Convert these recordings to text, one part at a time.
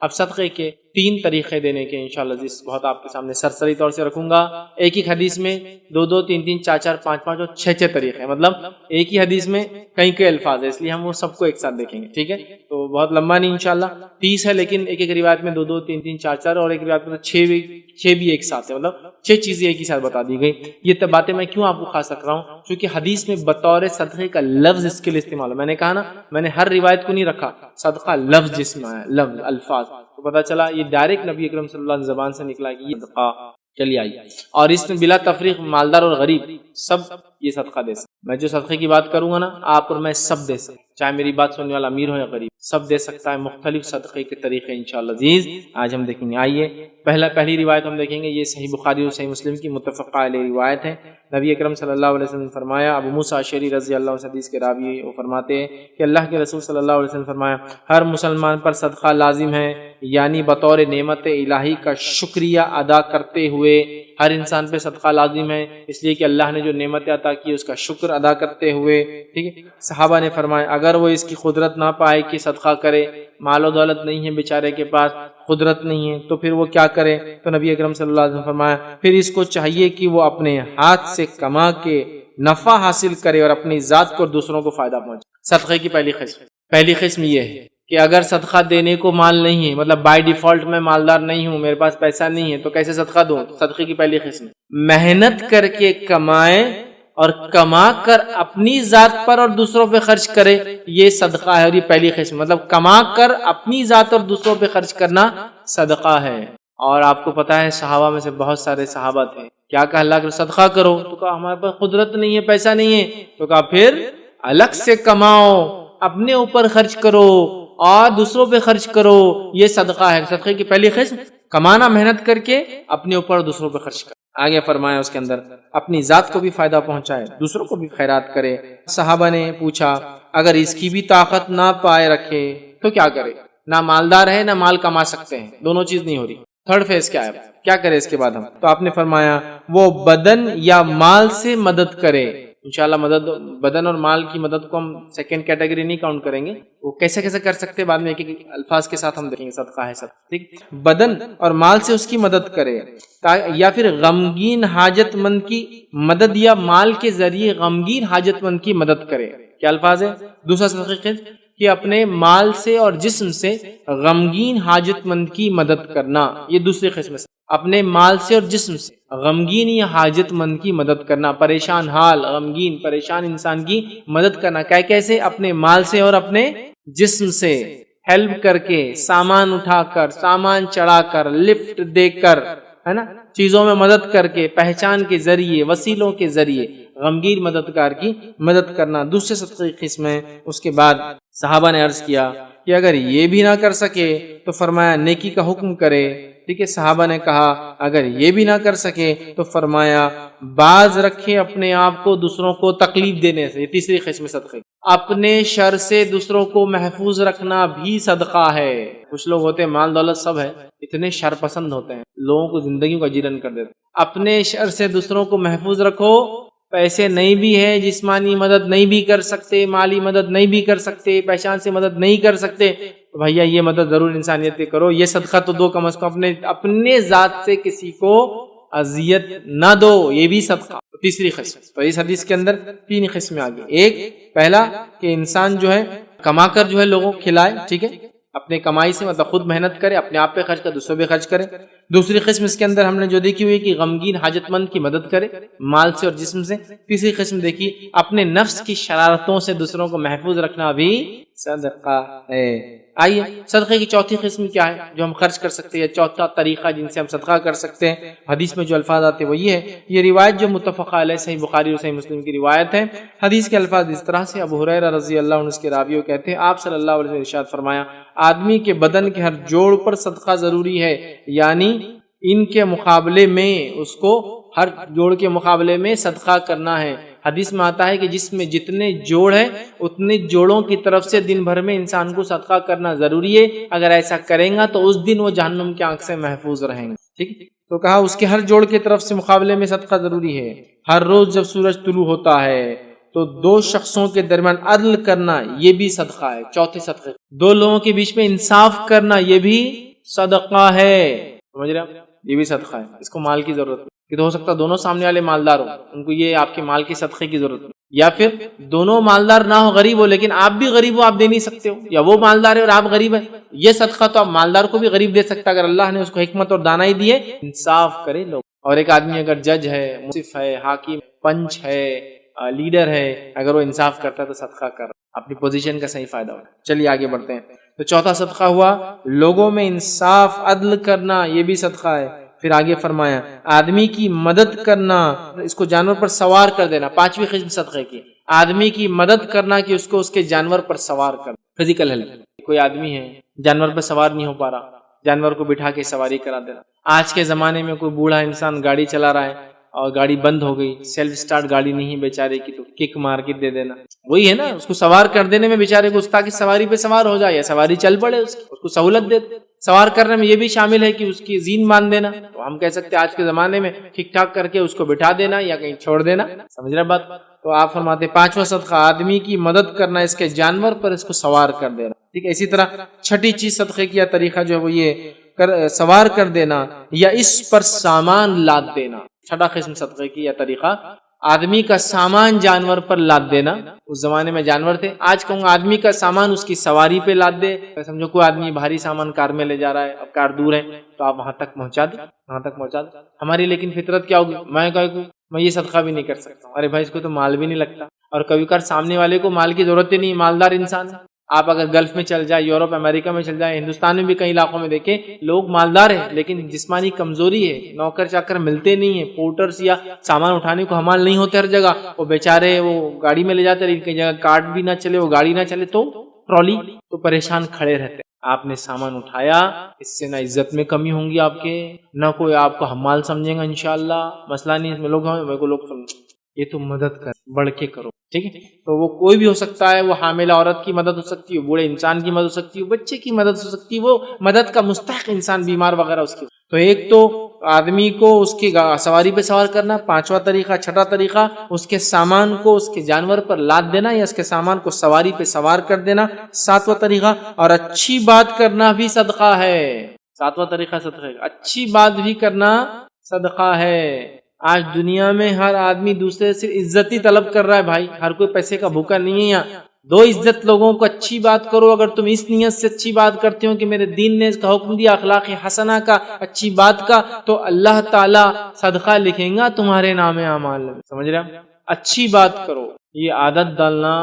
اب صدقے کے 3 طریقے دینے کے انشاءاللہ عزیز بہت آپ کے سامنے سرسری طور سے رکھوں گا۔ ایک ہی حدیث میں 2 3 4 5 5 اور 6 طریقے، مطلب ایک ہی حدیث میں کئی الفاظ ہیں، اس لیے ہم وہ سب کو ایک ساتھ دیکھیں گے، ٹھیک ہے؟ تو بہت لمبا نہیں انشاءاللہ، 30 ہے، لیکن ایک روایت میں 2 3 4 4 اور ایک روایت میں 6 بھی ایک ساتھ ہے، مطلب 6 چیزیں ایک ہی ساتھ بتا دی گئی۔ یہ باتیں میں کیوں آپ کو خاص رکھ رہا ہوں؟ کیونکہ حدیث میں بطور صدقے کا لفظ اس کے لیے استعمال ہے۔ میں نے کہا نا، میں نے ہر روایت کو نہیں رکھا، صدقہ لفظ جس میں ہے، لفظ الفاظ، تو پتہ چلا یہ ڈائریکٹ نبی اکرم صلی اللہ علیہ وسلم زبان سے نکلا کہ یہ صدقہ چلی آئی، اور اس میں بلا تفریق مالدار اور غریب سب یہ صدقہ دے سکتے۔ میں جو صدقے کی بات کروں گا نا، آپ اور میں سب دے سکتے، چاہے میری بات سننے والا امیر ہو یا غریب، سب دے سکتا ہے۔ مختلف صدقے کے طریقے انشاءاللہ عزیز آج ہم دیکھیں گے۔ آئیے پہلی روایت ہم دیکھیں گے، یہ صحیح بخاری اور صحیح مسلم کی متفق علیہ روایت ہے۔ نبی اکرم صلی اللہ علیہ وسلم نے فرمایا، ابو موسیٰ اشعری رضی اللہ عنہ حدیث کے راوی وہ فرماتے ہیں کہ اللہ کے رسول صلی اللہ علیہ وسلم نے فرمایا، ہر مسلمان پر صدقہ لازم ہے، یعنی بطور نعمت الہی کا شکریہ ادا کرتے ہوئے ہر انسان پہ صدقہ لازم ہے، اس لیے کہ اللہ نے جو نعمت عطا کی اس کا شکر ادا کرتے ہوئے، ٹھیک ہے۔ صحابہ نے فرمایا، اگر وہ اس کی قدرت نہ پائے کہ صدقہ کرے، مال و دولت نہیں ہے بیچارے کے پاس، قدرت نہیں ہے، تو پھر وہ کیا کرے؟ تو نبی اکرم صلی اللہ علیہ وسلم نے فرمایا، پھر اس کو چاہیے کہ وہ اپنے ہاتھ سے کما کے نفع حاصل کرے اور اپنی ذات کو دوسروں کو فائدہ پہنچے۔ صدقے کی پہلی قسم یہ ہے کہ اگر صدقہ دینے کو مال نہیں ہے، مطلب بائی ڈیفالٹ میں مالدار نہیں ہوں، میرے پاس پیسہ نہیں ہے، تو کیسے صدقہ دوں؟ صدقے کی پہلی قسم محنت کر کے کمائے اور کما کر اپنی ذات پر اور دوسروں پہ خرچ کرے، یہ صدقہ ہے۔ اور یہ پہلی قسم، مطلب کما کر اپنی ذات اور دوسروں پہ خرچ کرنا صدقہ ہے۔ اور آپ کو پتا ہے صحابہ میں سے بہت سارے صحابہ تھے، کیا کہا اللہ کے صدقہ کرو، تو کہا ہمارے پاس قدرت نہیں ہے، پیسہ نہیں ہے، تو کہا پھر الگ سے کماؤ، اپنے اوپر خرچ کرو اور دوسروں پہ خرچ کرو، یہ صدقہ ہے۔ صدقے کی پہلی قسم کمانا، محنت کر کے اپنے اوپر اور دوسروں پہ خرچ کرنا۔ آگے فرمایا اس کے اندر اپنی ذات کو بھی فائدہ پہنچائے، دوسروں کو بھی خیرات کرے۔ صحابہ نے پوچھا، اگر اس کی بھی طاقت نہ پائے رکھے تو کیا کرے؟ نہ مالدار ہے نہ مال کما سکتے ہیں، دونوں چیز نہیں ہو رہی، تھرڈ فیز کیا ہے؟ کیا کرے اس کے بعد ہم؟ تو آپ نے فرمایا وہ بدن یا مال سے مدد کرے۔ انشاءاللہ بدن اور مال کی مدد کو ہم سیکنڈ کیٹیگری نہیں کاؤنٹ کریں گے، وہ کیسے کر سکتے بعد میں ایک ایک الفاظ کے ساتھ ہم دیکھیں گے۔ صدقہ ہے سب، ٹھیک، بدن اور مال سے اس کی مدد کرے، یا پھر غمگین حاجت مند کی مدد، یا مال کے ذریعے غمگین حاجت مند کی مدد کرے۔ کیا الفاظ ہے؟ دوسرا صدقہ کہ اپنے مال سے اور جسم سے غمگین حاجت مند کی مدد کرنا، یہ دوسری قسم ہے۔ اپنے مال سے اور جسم سے غمگین یا حاجت مند کی مدد کرنا، پریشان حال، غمگین پریشان انسان کی مدد کرنا۔ کیسے؟ اپنے مال سے اور اپنے جسم سے، ہیلپ کر کے، سامان اٹھا کر، سامان چڑھا کر، لفٹ دے کر، ہے نا، چیزوں میں مدد کر کے، پہچان کے ذریعے، وسیلوں کے ذریعے غمگین مددگار کی مدد کرنا، دوسرے صدقے کی قسم ہے۔ اس کے بعد صحابہ نے عرض کیا کہ اگر یہ بھی نہ کر سکے تو فرمایا نیکی کا حکم کرے، ٹھیک ہے۔ صحابہ نے کہا اگر یہ بھی نہ کر سکے تو فرمایا باز رکھے اپنے آپ کو دوسروں کو تکلیف دینے سے، یہ تیسری قسم صدقے۔ اپنے شر سے دوسروں کو محفوظ رکھنا بھی صدقہ ہے۔ کچھ لوگ ہوتے ہیں مال دولت سب ہے، اتنے شر پسند ہوتے ہیں، لوگوں کو زندگیوں کا جیرن کر دیتے۔ اپنے شر سے دوسروں کو محفوظ رکھو، پیسے نہیں بھی ہے، جسمانی مدد نہیں بھی کر سکتے، مالی مدد نہیں بھی کر سکتے، پہچان سے مدد نہیں کر سکتے، تو بھیا یہ مدد ضرور انسانیت کی کرو، یہ صدقہ تو دو کم از کم، اپنے ذات سے کسی کو اذیت نہ دو، یہ بھی صدقہ۔ تیسری قسم، تو اس حدیث کے اندر 3 قسمیں آگے۔ ایک پہلا کہ انسان جو ہے کما کر جو ہے لوگوں کو کھلائے، ٹھیک ہے، اپنے کمائی سے، مطلب خود محنت کرے، اپنے آپ پہ خرچ کرے، دوسروں پہ خرچ کرے۔ دوسری قسم اس کے اندر ہم نے جو دیکھی ہوئی کہ غمگین حاجت مند کی مدد کرے مال سے اور جسم سے۔ تیسری قسم دیکھی اپنے نفس کی شرارتوں سے دوسروں کو محفوظ رکھنا بھی صدقہ ہے۔ آئیے صدقے کی چوتھی قسم کیا ہے جو ہم خرچ کر سکتے ہیں، چوتھا طریقہ جن سے ہم صدقہ کر سکتے ہیں۔ حدیث میں جو الفاظ آتے ہیں وہ یہ ہے، یہ روایت جو متفق علیہ صحیح بخاری اور صحیح مسلم کی روایت ہے۔ حدیث کے الفاظ اس طرح سے، ابو ہریرہ رضی اللہ عنہ اس کے راوی کہتے ہیں آپ صلی اللہ علیہ وسلم نے ارشاد فرمایا آدمی کے بدن کے ہر جوڑ پر صدقہ ضروری ہے، یعنی ان کے مقابلے میں اس کو ہر جوڑ کے مقابلے میں صدقہ کرنا ہے۔ حدیث میں آتا ہے کہ جس میں جتنے جوڑ ہیں اتنے جوڑوں کی طرف سے دن بھر میں انسان کو صدقہ کرنا ضروری ہے، اگر ایسا کریں گا تو اس دن وہ جہنم کی آنکھ سے محفوظ رہیں گے، ٹھیک ہے۔ تو کہا اس کے ہر جوڑ کی طرف سے مقابلے میں صدقہ ضروری ہے۔ ہر روز جب سورج طلوع ہوتا ہے تو 2 شخصوں کے درمیان عدل کرنا، یہ بھی صدقہ ہے، چوتھے صدقے۔ 2 لوگوں کے بیچ میں انصاف کرنا، یہ بھی صدقہ ہے. سمجھ رہے ہیں؟ یہ بھی صدقہ ہے. اس کو مال کی ضرورت نہیں. یہ تو ہو سکتا ہے دونوں سامنے والے مالدار ہو، ان کو یہ آپ کے مال کے صدقے کی ضرورت نہیں، یا پھر دونوں مالدار نہ ہو، غریب ہو، لیکن آپ بھی غریب ہو، آپ دے نہیں سکتے ہو، یا وہ مالدار ہے اور آپ غریب ہیں. یہ صدقہ تو آپ مالدار کو بھی غریب دے سکتا اگر اللہ نے اس کو حکمت اور دانائی دی ہے. انصاف کرے لوگ. اور ایک آدمی اگر جج ہے، منصف ہے، حاکم، پنچ ہے، لیڈر ہے، اگر وہ انصاف کرتا ہے تو صدقہ کر اپنی پوزیشن کا صحیح فائدہ ہو. چلیے آگے بڑھتے ہیں. تو چوتھا صدقہ ہوا لوگوں میں انصاف عدل کرنا، یہ بھی صدقہ ہے. پھر آگے فرمایا آدمی کی مدد کرنا، اس کو جانور پر سوار کر دینا. پانچویں قسم صدقے کی آدمی کی مدد کرنا کہ اس کو اس کے جانور پر سوار کر. فزیکل ہیلپ، کوئی آدمی ہے جانور پر سوار نہیں ہو پا رہا، جانور کو بٹھا کے سواری کرا دینا. آج کے زمانے میں کوئی بوڑھا انسان گاڑی چلا رہا ہے اور گاڑی بند ہو گئی، سیلف سٹارٹ گاڑی نہیں بیچارے کی، تو کک مار کے دے دینا. وہی ہے نا، اس کو سوار کر دینے میں بیچارے کو، اس تاکہ سواری پہ سوار ہو جائے یا سواری چل پڑے، اس کو سہولت دے. سوار کرنے میں یہ بھی شامل ہے کہ اس کی زین باندھ دینا. تو ہم کہہ سکتے ہیں آج کے زمانے میں ٹھیک ٹھاک کر کے اس کو بٹھا دینا یا کہیں چھوڑ دینا. سمجھ رہے بات؟ تو آپ فرماتے پانچواں صدقہ آدمی کی مدد کرنا، اس کے جانور پر اس کو سوار کر دینا. ٹھیک ہے. اسی طرح چھٹی چیز صدقے کی طریقہ جو ہے وہ یہ سوار کر دینا یا اس پر سامان لاد دینا. چھٹا قسم صدقے کی یا طریقہ آدمی کا سامان جانور پر لاد دینا. اس زمانے میں جانور تھے، آج کہوں گا آدمی کا سامان اس کی سواری پہ لاد دے. سمجھو کوئی آدمی بھاری سامان کار میں لے جا رہا ہے، اب کار دور ہے تو آپ وہاں تک پہنچا دیں، وہاں تک پہنچا دیں. ہماری لیکن فطرت کیا ہوگی، میں یہ صدقہ بھی نہیں کر سکتا ہوں. ارے بھائی اس کو تو مال بھی نہیں لگتا. اور کبھی کبھار سامنے والے کو مال کی ضرورت ہی نہیں، مالدار انسان ہے. آپ اگر گلف میں چل جائے، یورپ امریکہ میں چل جائے، ہندوستان میں بھی کئی علاقوں میں دیکھیں لوگ مالدار ہیں لیکن جسمانی کمزوری ہے، نوکر چاکر ملتے نہیں ہیں، پورٹرز یا سامان اٹھانے کو حمال نہیں ہوتے ہر جگہ. وہ بیچارے وہ گاڑی میں لے جاتے ہیں، کئی جگہ کارٹ بھی نہ چلے، وہ گاڑی نہ چلے تو ٹرالی، تو پریشان کھڑے رہتے. آپ نے سامان اٹھایا، اس سے نہ عزت میں کمی ہوں گی آپ کے، نہ کوئی آپ کو حمال سمجھے گا. انشاءاللہ مسئلہ نہیں. اس میں لوگ سمجھیں یہ تو مدد کر، بڑھ کے کرو. ٹھیک ہے. تو وہ کوئی بھی ہو سکتا ہے، وہ حاملہ عورت کی مدد ہو سکتی ہے، بوڑھے انسان کی مدد ہو سکتی ہے، بچے کی مدد ہو سکتی ہے، وہ مدد کا مستحق انسان بیمار وغیرہ اس کی. تو ایک تو آدمی کو اس کی سواری پہ سوار کرنا، پانچواں طریقہ. چھٹا طریقہ اس کے سامان کو اس کے جانور پر لاد دینا یا اس کے سامان کو سواری پہ سوار کر دینا. ساتواں طریقہ اور اچھی بات کرنا بھی صدقہ ہے. ساتواں طریقہ صدقہ ہے، اچھی بات بھی کرنا صدقہ ہے. آج دنیا میں ہر آدمی دوسرے سے عزت ہی طلب کر رہا ہے بھائی، ہر کوئی پیسے کا بھوکا نہیں ہے. یہاں دو عزت لوگوں کو، اچھی بات کرو. اگر تم اس نیت سے اچھی بات کرتے ہو کہ میرے دین نے اس کا حکم دیا اخلاق حسنہ کا، اچھی بات کا، تو اللہ تعالی صدقہ لکھیں گا تمہارے نام اعمال میں. سمجھ رہے ہیں؟ اچھی بات کرو. یہ عادت ڈالنا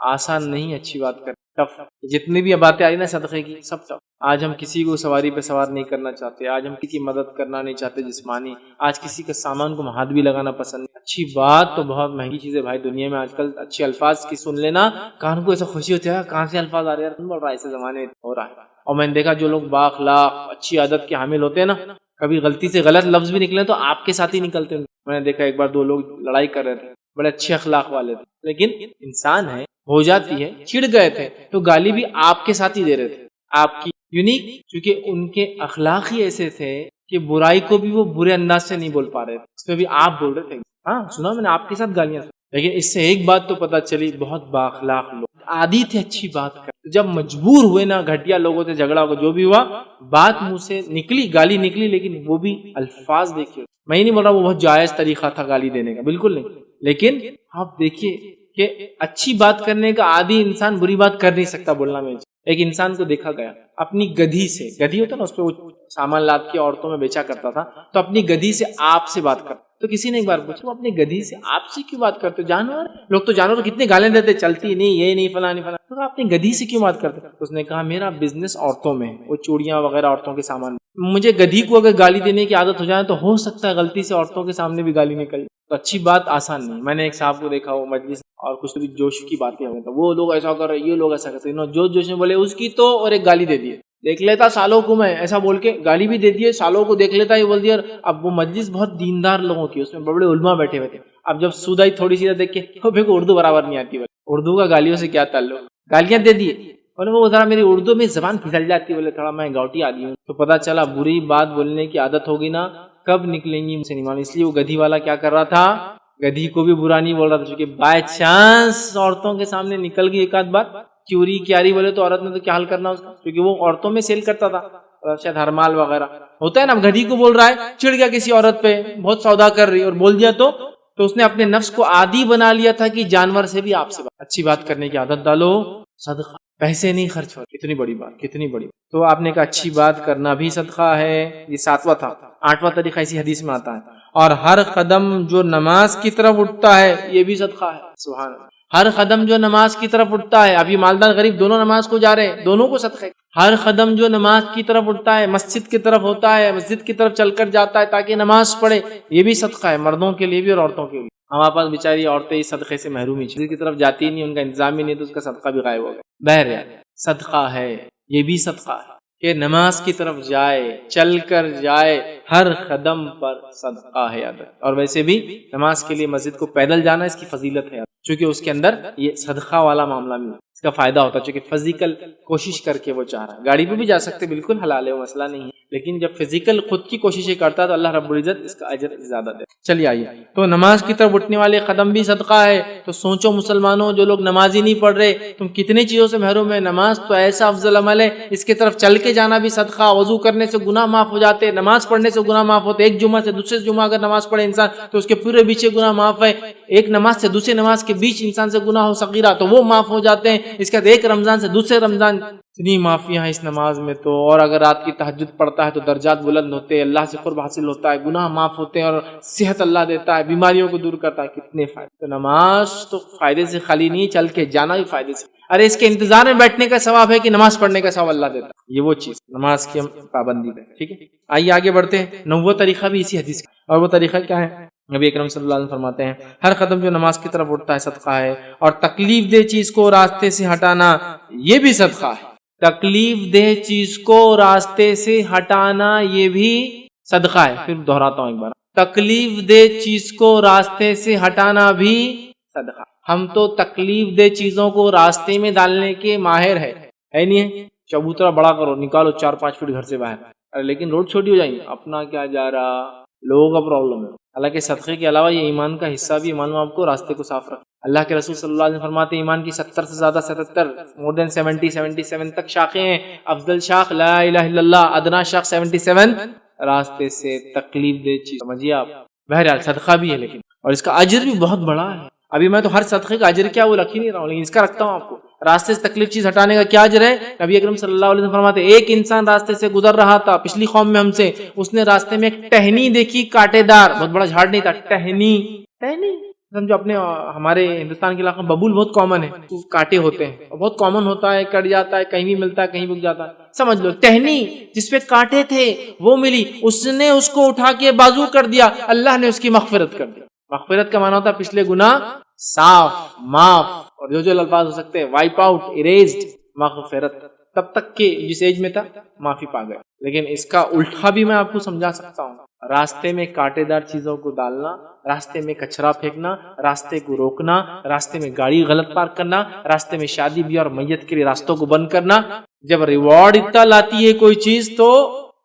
آسان نہیں، اچھی بات کرنا ٹف. جتنی بھی باتیں آئی نا صدقے کی سب ٹف. آج ہم کسی کو سواری پہ سوار نہیں کرنا چاہتے، آج ہم کسی کی مدد کرنا نہیں چاہتے جسمانی، آج کسی کے سامان کو ہاتھ بھی لگانا پسند نہیں. اچھی بات تو بہت مہنگی چیز ہے بھائی دنیا میں. آج کل اچھے الفاظ کی سن لینا کان کو ایسا خوشی ہوتی ہے، کہاں سے الفاظ آ رہے ہیں، بول رہا ہے ایسے زمانے میں ہو رہا ہے. اور میں نے دیکھا جو لوگ بااخلاق اچھی عادت کے حامل ہوتے ہیں نا، کبھی غلطی سے غلط لفظ بھی نکلے تو آپ کے ساتھ ہی نکلتے ہیں. میں نے دیکھا ایک بار دو لوگ لڑائی کر رہے تھے، بڑے اچھے اخلاق والے تھے، لیکن انسان ہے، ہو جاتی ہے، چڑ گئے تھے تو گالی بھی آپ کے ساتھ ہی دے رہے تھے، آپ کی یونیک، کیونکہ ان کے اخلاق ہی ایسے تھے کہ برائی کو بھی وہ برے انداز سے نہیں بول پا رہے تھے. اس میں بھی آپ بول رہے تھے، ہاں سنا میں نے آپ کے ساتھ گالیاں. لیکن اس سے ایک بات تو پتا چلی، بہت بااخلاق لوگ عادی تھے اچھی بات کر. جب مجبور ہوئے نا، گھٹیا لوگوں سے جھگڑا ہو، جو بھی ہوا، بات منہ سے نکلی، گالی نکلی، لیکن وہ بھی الفاظ دیکھیے. میں ہی نہیں بول رہا وہ بہت جائز طریقہ تھا گالی دینے کا، بالکل نہیں. لیکن آپ دیکھیے کہ اچھی بات کرنے کا عادی انسان بری بات کر نہیں سکتا بولنا میں. ایک انسان کو دیکھا گیا اپنی گدھی سے، گدھی ہوتا نا اس پہ وہ سامان لاد کے عورتوں میں بیچا کرتا تھا، تو اپنی گدھی سے آپ سے بات کرتا. تو کسی نے ایک بار پوچھا وہ اپنی گدھی سے آپ سے کیوں بات کرتے؟ جانور لوگ تو جانور کتنے گالیں دیتے، چلتی نہیں، یہ نہیں، فلاں نہیں فلاں، تو اپنی گدھی سے کیوں بات کرتے؟ اس نے کہا میرا بزنس عورتوں میں، وہ چوڑیاں وغیرہ عورتوں کے سامان، مجھے گدھی کو اگر گالی دینے کی عادت ہو جائے تو ہو سکتا ہے غلطی سے عورتوں کے سامنے بھی گالی نکل جائے. تو اچھی بات آسان نہیں. میں نے ایک صاحب کو دیکھا، وہ مجلس اور کچھ بھی جوش کی باتیں ہوئی، تو وہ لوگ ایسا کر رہے، یہ لوگ ایسا کرتے، جوش میں بولے اس کی تو، اور ایک گالی دے دیے. دیکھ لیتا سالوں کو، میں ایسا بول کے گالی بھی دے دیے، سالوں کو دیکھ لیتا، یہ بول دیا. اب وہ مجلس بہت دیندار لوگوں کی، اس میں بڑے علماء بیٹھے ہوئے تھے. اب جب سودائی تھوڑی سی دیکھ کے کو اردو برابر نہیں آتی، اردو کا گالیوں سے کیا تعلق، گالیاں دے دیے. اور وہ ذرا میری اردو میں زبان پھسل جاتی ہے، بولے تھوڑا میں گاؤٹی آدمی ہوں. تو پتا چلا بری بات بولنے کی عادت ہوگی نا، کب نکلیں گی مجھ سے نہیں معلوم. اس لیے وہ گدھی والا کیا کر رہا تھا، گدھی کو بھی برا نہیں بول رہا تھا، کیونکہ بائی چانس عورتوں کے سامنے نکل گئی ایک آدھ بات چوری کیاری بولے تو عورت نے تو کیا حل کرنا اس کا، کیونکہ وہ عورتوں میں سیل کرتا تھا. شاید ہرمال وغیرہ ہوتا ہے نا. گدھی کو بول رہا ہے, چڑ گیا کسی عورت پہ, بہت سودا کر رہی اور بول دیا تو اس نے اپنے نفس کو عادی بنا لیا تھا کہ جانور سے بھی آپ سے اچھی بات کرنے کی عادت ڈالو. صدقہ, پیسے نہیں خرچ ہو. کتنی بڑی بات, کتنی بڑی. تو آپ نے کہا اچھی بات کرنا بھی صدقہ ہے. یہ 7واں تھا. 8واں طریقہ اسی حدیث میں آتا ہے. اور ہر قدم جو نماز کی طرف اٹھتا ہے یہ بھی صدقہ ہے. سبحان اللہ. ہر قدم جو نماز کی طرف اٹھتا ہے, ابھی مالدار غریب دونوں نماز کو جا رہے ہیں, دونوں کو صدقہ ہے. ہر قدم جو نماز کی طرف اٹھتا ہے, مسجد کی طرف ہوتا ہے, مسجد کی طرف چل کر جاتا ہے تاکہ نماز پڑھے, یہ بھی صدقہ ہے, مردوں کے لیے بھی اور عورتوں کے لیے. ہمارے پاس بیچاری عورتیں اس صدقے سے محروم ہی, مسجد کی طرف جاتی نہیں, ان کا انتظام ہی نہیں, تو اس کا صدقہ بھی غائب ہو گیا. بہرحال صدقہ ہے, یہ بھی صدقہ ہے کہ نماز کی طرف جائے, چل کر جائے, ہر قدم پر صدقہ ہے. اور ویسے بھی نماز کے لیے مسجد کو پیدل جانا اس کی فضیلت ہے, چونکہ اس کے اندر یہ صدقہ والا معاملہ بھی اس کا فائدہ ہوتا ہے, چونکہ فزیکل کوشش کر کے وہ چاہ رہا ہے. گاڑی پہ بھی جا سکتے, بالکل حلال ہے, وہ مسئلہ نہیں ہے, لیکن جب فزیکل خود کی کوششیں کرتا ہے تو اللہ رب العزت اس کا اجر زیادہ دے. چلیے آئیے, تو نماز کی طرف اٹھنے والے قدم بھی صدقہ ہے. تو سوچو مسلمانوں, جو لوگ نماز ہی نہیں پڑھ رہے, تم کتنی چیزوں سے محروم ہے. نماز تو ایسا افضل عمل ہے, اس کی طرف چل کے جانا بھی صدقہ. وضو کرنے سے گناہ معاف ہو جاتے, نماز پڑھنے سے گناہ معاف ہوتے. ایک جمعہ سے دوسرے جمعہ اگر نماز پڑھے انسان تو اس کے پورے پیچھے گناہ معاف ہے. ایک نماز سے دوسری نماز کے بیچ انسان سے گناہ ہو صغیرہ تو وہ معاف ہو جاتے ہیں. اس کے بعد ایک رمضان سے دوسرے رمضان, اتنی معافیاں ہیں اس نماز میں تو. اور اگر رات کی تہجد پڑھتا ہے تو درجات بلند ہوتے ہیں, اللہ سے قرب حاصل ہوتا ہے, گناہ معاف ہوتے ہیں, اور صحت اللہ دیتا ہے, بیماریوں کو دور کرتا ہے. کتنے فائدے. تو نماز تو فائدے سے خالی نہیں, چل کے جانا بھی فائدے سے. ارے اس کے انتظار میں بیٹھنے کا ثواب ہے کہ نماز پڑھنے کا ثواب اللہ دیتا ہے. یہ وہ چیز نماز کی پابندی ہے. ٹھیک ہے, آئیے آگے بڑھتے ہیں. 9واں طریقہ بھی اسی حدیث کا, اور وہ طریقہ کیا ہے؟ نبی اکرم صلی اللہ علیہ وسلم فرماتے ہیں ہر قدم جو نماز کی طرف اٹھتا ہے صدقہ ہے, اور تکلیف دہ چیز کو راستے سے ہٹانا یہ بھی صدقہ ہے. تکلیف دہ چیز کو راستے سے ہٹانا یہ بھی صدقہ ہے. پھر دہراتا ہوں ایک بار, تکلیف دہ چیز کو راستے سے ہٹانا بھی صدقہ. ہم تو تکلیف دہ چیزوں کو راستے میں ڈالنے کے ماہر ہے نہیں ہے. چبوترا بڑا کرو, نکالو 4-5 فٹ گھر سے باہر, ارے لیکن روڈ چھوٹی ہو جائیں گی, اپنا کیا جا رہا, لوگوں کا پرابلم ہے. حالانکہ صدقے کے علاوہ یہ ایمان کا حصہ بھی, معلوم آپ کو, راستے کو صاف رکھ. اللہ کے رسول صلی اللہ علیہ وسلم فرماتے ہیں ایمان کی 70 سے زیادہ 77 more than 77 تک شاخیں ہیں. افضل شاخ لا الہ الا اللہ, ادنا شاخ 77 راستے سے تکلیف دہ چیز. سمجھیے آپ, بہرحال صدقہ بھی ہے لیکن, اور اس کا اجر بھی بہت بڑا ہے. ابھی میں تو ہر صدقے کا اجر کیا وہ رکھ ہی نہیں رہا ہوں, لیکن اس کا رکھتا ہوں آپ کو. راستے سے تکلیف چیز ہٹانے کا کیا اجر ہے؟ نبی اکرم صلی اللہ علیہ وسلم فرماتے ایک انسان راستے سے گزر رہا تھا, پچھلی قوم میں ہم سے, اس نے راستے میں ایک ٹہنی دیکھی, کانٹے دار, بہت بڑا جھاڑ نہیں تھا, ٹہنی سمجھو. اپنے ہمارے ہندوستان کے علاقے میں ببول بہت کامن ہے, کانٹے ہوتے ہیں, بہت کامن ہوتا ہے, کٹ جاتا ہے, کہیں بھی ملتا ہے, کہیں بک جاتا ہے. سمجھ لو ٹہنی جس پہ کانٹے تھے وہ ملی, اس نے اس کو اٹھا کے بازو کر دیا, اللہ نے اس کی مغفرت کر دی. مغفرت کا معنی ہوتا ہے پچھلے گناہ صاف, معاف, اور جو الفاظ ہو سکتے ہیں وائپ آؤٹ, اریزڈ. مغفرت تب تک کہ جس ایج میں تھا معافی پا گئے. لیکن اس کا الٹا بھی میں آپ کو سمجھا سکتا ہوں. راستے میں کانٹے دار چیزوں کو ڈالنا, راستے میں کچرا پھینکنا, راستے کو روکنا, راستے میں گاڑی غلط پارک کرنا, راستے میں شادی بیاہ اور میت کے لیے راستوں کو بند کرنا, جب ریوارڈ اتنا لاتی ہے کوئی چیز تو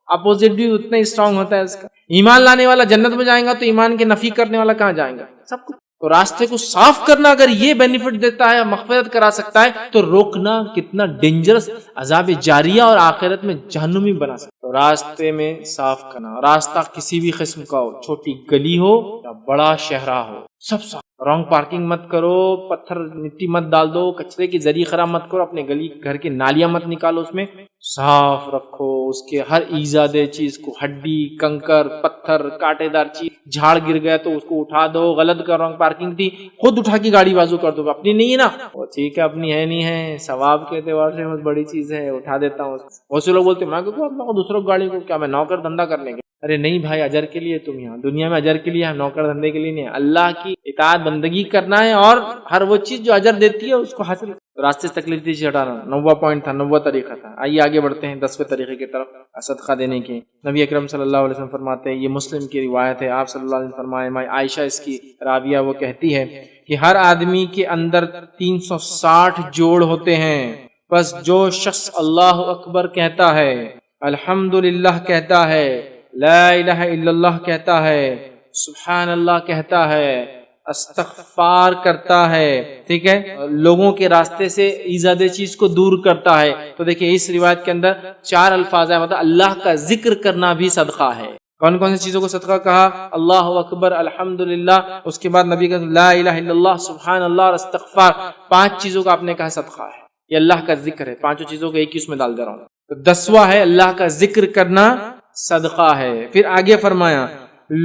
اپوزٹ بھی اتنا ہی اسٹرانگ ہوتا ہے اس کا. ایمان لانے والا جنت میں جائیں گا تو ایمان کے نفی کرنے والا کہاں جائیں گا؟ سب کچھ. تو راستے کو صاف کرنا اگر یہ بینیفٹ دیتا ہے, مغفرت کرا سکتا ہے, تو روکنا کتنا ڈینجرس, عذاب جاریہ اور آخرت میں جہنمی بنا سکتا ہے. تو راستے میں صاف کرنا, راستہ کسی بھی قسم کا ہو, چھوٹی گلی ہو یا بڑا شہرہ ہو, سب صاف. رانگ پارکنگ مت کرو, پتھر مٹی مت ڈال دو, کچرے کی ذریعہ خراب مت کرو, اپنے گلی گھر کے نالیاں مت نکالو, اس میں صاف رکھو. اس کے ہر ایزا دہ چیز کو, ہڈی, کنکر, پتھر, کانٹے دار چیز, جھاڑ گر گیا تو اس کو اٹھا دو. غلط کر, رانگ پارکنگ تھی, خود اٹھا کے گاڑی بازو کر دو, اپنی نہیں ہے نا, وہ ٹھیک ہے اپنی ہے نہیں ہے, ثواب کے اعتبار سے بہت بڑی چیز ہے, اٹھا دیتا ہوں. بہت سے لوگ بولتے ہیں میں کہوں اللہ کو دوسروں گاڑی کو کیا میں نوکر دھندا کرنے کے. ارے نہیں بھائی, اجر کے لیے تم یہاں, دنیا میں اجر کے لیے, ہم نوکر دھندے کے لیے نہیں. اللہ کی اطاعت بندگی کرنا ہے, اور ہر وہ چیز جو اجر دیتی ہے اس کو حاصل. راستے سے تکلیف دی ہٹانا 9واں پوائنٹ تھا, 9واں طریقہ تھا. آئیے آگے بڑھتے ہیں 10ویں طریقے کی طرف, صدقہ دینے کے. نبی اکرم صلی اللہ علیہ وسلم فرماتے ہیں, یہ مسلم کی روایت ہے, آپ صلی اللہ علیہ وسلم فرمائے, مائی عائشہ اس کی راویہ, وہ کہتی ہے کہ ہر آدمی کے اندر 360 جوڑ ہوتے ہیں, بس جو شخص اللہ اکبر کہتا ہے, الحمدللہ کہتا ہے, لا الہ الا اللہ کہتا ہے, سبحان اللہ کہتا ہے, استغفار کرتا ہے، ٹھیک ہے، لوگوں کے راستے سے ایجاد چیز کو دور کرتا ہے. تو دیکھیں اس روایت کے اندر 4 الفاظ ہیں، مطلب اللہ کا ذکر کرنا بھی صدقہ ہے. کون کون سی چیزوں کو صدقہ کہا؟ اللہ اکبر، الحمدللہ، اس کے بعد نبی کا لا الہ الا اللہ، سبحان اللہ اور استغفار. 5 چیزوں کا آپ نے کہا صدقہ ہے، یہ اللہ کا ذکر ہے. 5 چیزوں کو ایک ہی اس میں ڈال دے رہا ہوں. تو 10واں ہے اللہ کا ذکر کرنا صدقہ ہے. پھر آگے فرمایا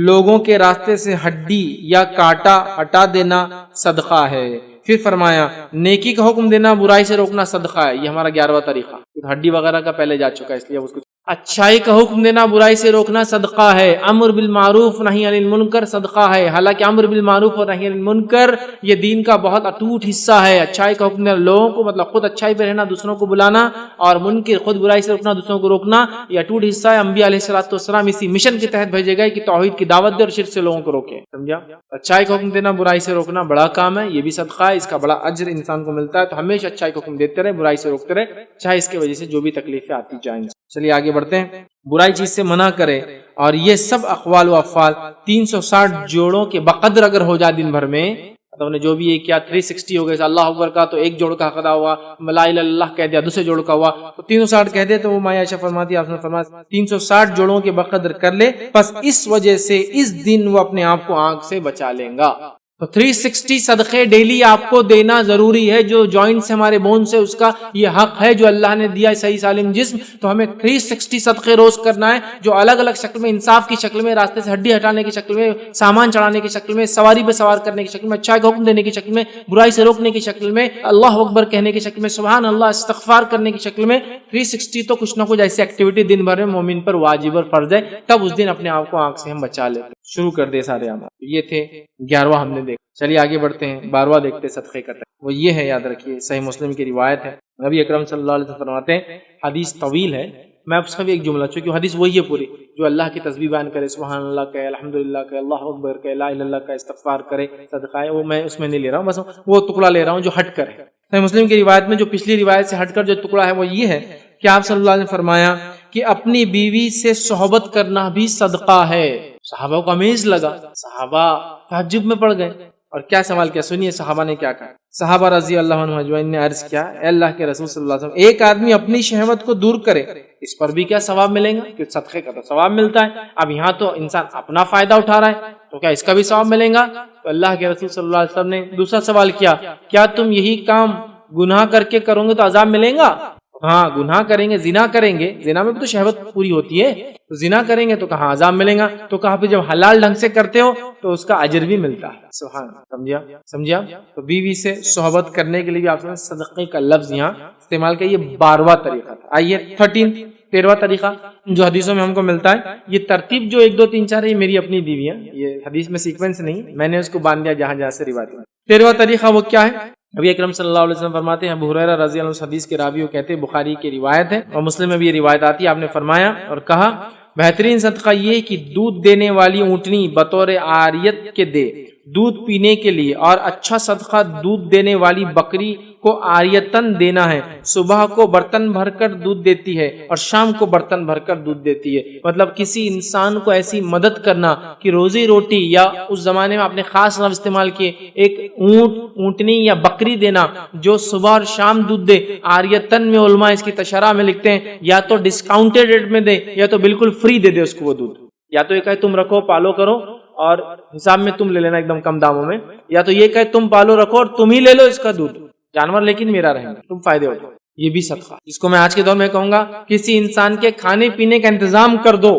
لوگوں کے راستے سے ہڈی یا کانٹا ہٹا دینا صدقہ ہے. پھر فرمایا نیکی کا حکم دینا، برائی سے روکنا صدقہ ہے. یہ ہمارا 11واں طریقہ. ہڈی وغیرہ کا پہلے جا چکا ہے، اس لیے اس کو اچھائی کا حکم دینا، برائی سے روکنا صدقہ ہے. امر بالمعروف نہی عن المنکر صدقہ ہے. حالانکہ امر بالمعروف اور نہی عن المنکر یہ دین کا بہت اٹوٹ حصہ ہے. اچھائی کا حکم دینا، لوگوں کو مطلب خود اچھائی پہ رہنا، دوسروں کو بلانا، اور منکر خود برائی سے روکنا، دوسروں کو روکنا، یہ اٹوٹ حصہ ہے. انبیاء علیہ الصلوۃ والسلام اسی مشن کے تحت بھیجے گئے کہ توحید کی دعوت دے اور شرک سے لوگوں کو روکے. سمجھا؟ اچھائی کا حکم دینا، برائی سے روکنا بڑا کام ہے، یہ بھی صدقہ ہے، اس کا بڑا اجر انسان کو ملتا ہے. تو ہمیشہ اچھائی کا حکم دیتے رہے، برائی سے روکتے رہے، چاہے اس کی وجہ سے جو بھی تکلیفیں آتی جائیں. چلیے آگے بڑھتے ہیں. برائی چیز سے منع کرے، اور یہ سب اقوال و افعال 360 جوڑوں کے بقدر اگر ہو جائے دن بھر میں، تو نے جو بھی یہ کیا 360 ہو گئے، اللہ اکبر کا تو ایک جوڑ کا ادا ہوا، لا الہ الا اللہ کہہ دیا دوسرے جوڑ کا ہوا، تو 360 کہہ دے. تو وہ مایا عائشہ فرماتی، آپ نے فرمایا 360 جوڑوں کے بقدر کر لے، بس اس وجہ سے اس دن وہ اپنے آپ کو آنکھ سے بچا لیں گا. تو 360 صدقے ڈیلی آپ کو دینا ضروری ہے. جو جوائنٹ سے ہمارے بون سے اس کا یہ حق ہے جو اللہ نے دیا ہے صحیح سالم جسم، تو ہمیں 360 صدقے روز کرنا ہے، جو الگ الگ شکل میں، انصاف کی شکل میں، راستے سے ہڈی ہٹانے کی شکل میں، سامان چڑھانے کی شکل میں، سواری پہ سوار کرنے کی شکل میں، اچھائی کا حکم دینے کی شکل میں، برائی سے روکنے کی شکل میں، اللہ اکبر کہنے کی شکل میں، سبحان اللہ استغفار کرنے کی شکل میں. 360 تو کچھ نہ کچھ ایسی ایکٹیویٹی دن بھر میں مومن پر واجب اور فرض ہے، تب اس دن اپنے آپ کو آنکھ سے ہم بچا لیں. شروع کر دے سارے عمل. یہ تھے 11واں ہم نے دیکھا. چلیے آگے بڑھتے ہیں. 12واں دیکھتے صدقے کا. وہ یہ ہے، یاد رکھیے، صحیح مسلم کی روایت ہے. نبی اکرم صلی اللہ علیہ وسلم فرماتے ہیں، حدیث طویل ہے، میں اس کا بھی ایک جملہ، چونکہ حدیث وہی ہے پوری، جو اللہ کی تسبیح بیان کرے، سبحان اللہ کہے، الحمدللہ کہے، اللہ اکبر کہے، لا الہ الا اللہ کہے، استغفار کرے، صدقہ ہے. وہ میں اس میں نہیں لے رہا ہوں، بس وہ ٹکڑا لے رہا ہوں جو ہٹ کر ہے. صحیح مسلم کی روایت میں جو پچھلی روایت سے ہٹ کر جو ٹکڑا ہے وہ یہ ہے کہ آپ صلی اللہ علیہ وسلم نے فرمایا کہ اپنی بیوی سے صحبت کرنا بھی صدقہ ہے. صحابہ کو امیز لگا، صحابہ تعجب میں پڑ گئے، اور کیا سوال کیا؟ سنیے صحابہ نے کیا کہا. صحابہ رضی اللہ عنہ اجمعین نے عرض کیا، اے اللہ کے رسول صلی اللہ علیہ وسلم، ایک آدمی اپنی شہوت کو دور کرے، اس پر بھی کیا ثواب ملیں گا؟ کہ صدقے کا تو ثواب ملتا ہے، اب یہاں تو انسان اپنا فائدہ اٹھا رہا ہے، تو کیا اس کا بھی ثواب ملے گا؟ تو اللہ کے رسول صلی اللہ علیہ وسلم نے دوسرا سوال کیا، کیا تم یہی کام گناہ کر کے کرو گے تو عذاب ملے گا؟ ہاں، گناہ کریں گے، زنا کریں گے، زنا میں بھی تو شہوت پوری ہوتی ہے، تو زنا کریں گے تو کہاں عذاب ملے گا؟ تو کہا پھر جب حلال ڈھنگ سے کرتے ہو تو اس کا اجر بھی ملتا ہے. سبحان، سمجھا؟ تو بیوی سے صحبت کرنے کے لیے بھی آپ نے صدقے کا لفظ یہاں استعمال کیا. یہ 12واں طریقہ تھا. آئیے 13واں طریقہ جو حدیثوں میں ہم کو ملتا ہے. یہ ترتیب جو 1 2 3 4 ہے، یہ میری اپنی دی ہوئی ہے، یہ حدیث میں سیکوینس نہیں، میں نے اس کو باندھ دیا جہاں جہاں سے روایت ہے. 13واں طریقہ وہ کیا ہے؟ نبی اکرم صلی اللہ علیہ وسلم فرماتے ہیں، ابو ہریرہ رضی اللہ عنہ حدیث کے راوی کہتے ہیں، بخاری کی روایت ہے اور مسلم میں بھی یہ روایت آتی ہے، آپ نے فرمایا اور کہا، بہترین صدقہ یہ کہ دودھ دینے والی اونٹنی بطور عاریت کے دے دودھ پینے کے لیے، اور اچھا صدقہ دودھ دینے والی بکری کو عاریتن دینا ہے. صبح کو برتن بھر کر دودھ دیتی ہے اور شام کو برتن بھر کر دودھ دیتی ہے. مطلب کسی انسان کو ایسی مدد کرنا کہ روزی روٹی، یا اس زمانے میں آپ نے خاص لفظ استعمال کیے، ایک اونٹنی یا بکری دینا جو صبح اور شام دودھ دے. عاریتن میں علماء اس کی تشرح میں لکھتے ہیں، یا تو ڈسکاؤنٹڈ ریٹ میں دے، یا تو بالکل فری دے اس کو وہ دودھ. یا تو یہ کہے تم رکھو پالو کرو اور حساب میں تم لے لینا ایک دم کم داموں میں، یا تو یہ کہے تم پالو رکھو اور تم ہی لے لو اس کا دودھ، جانور لیکن میرا رہیں گا، تم فائدے اٹھاؤ. یہ بھی صدقہ، اس کو میں آج کے دور میں کہوں گا کسی انسان کے کھانے پینے کا انتظام کر دو،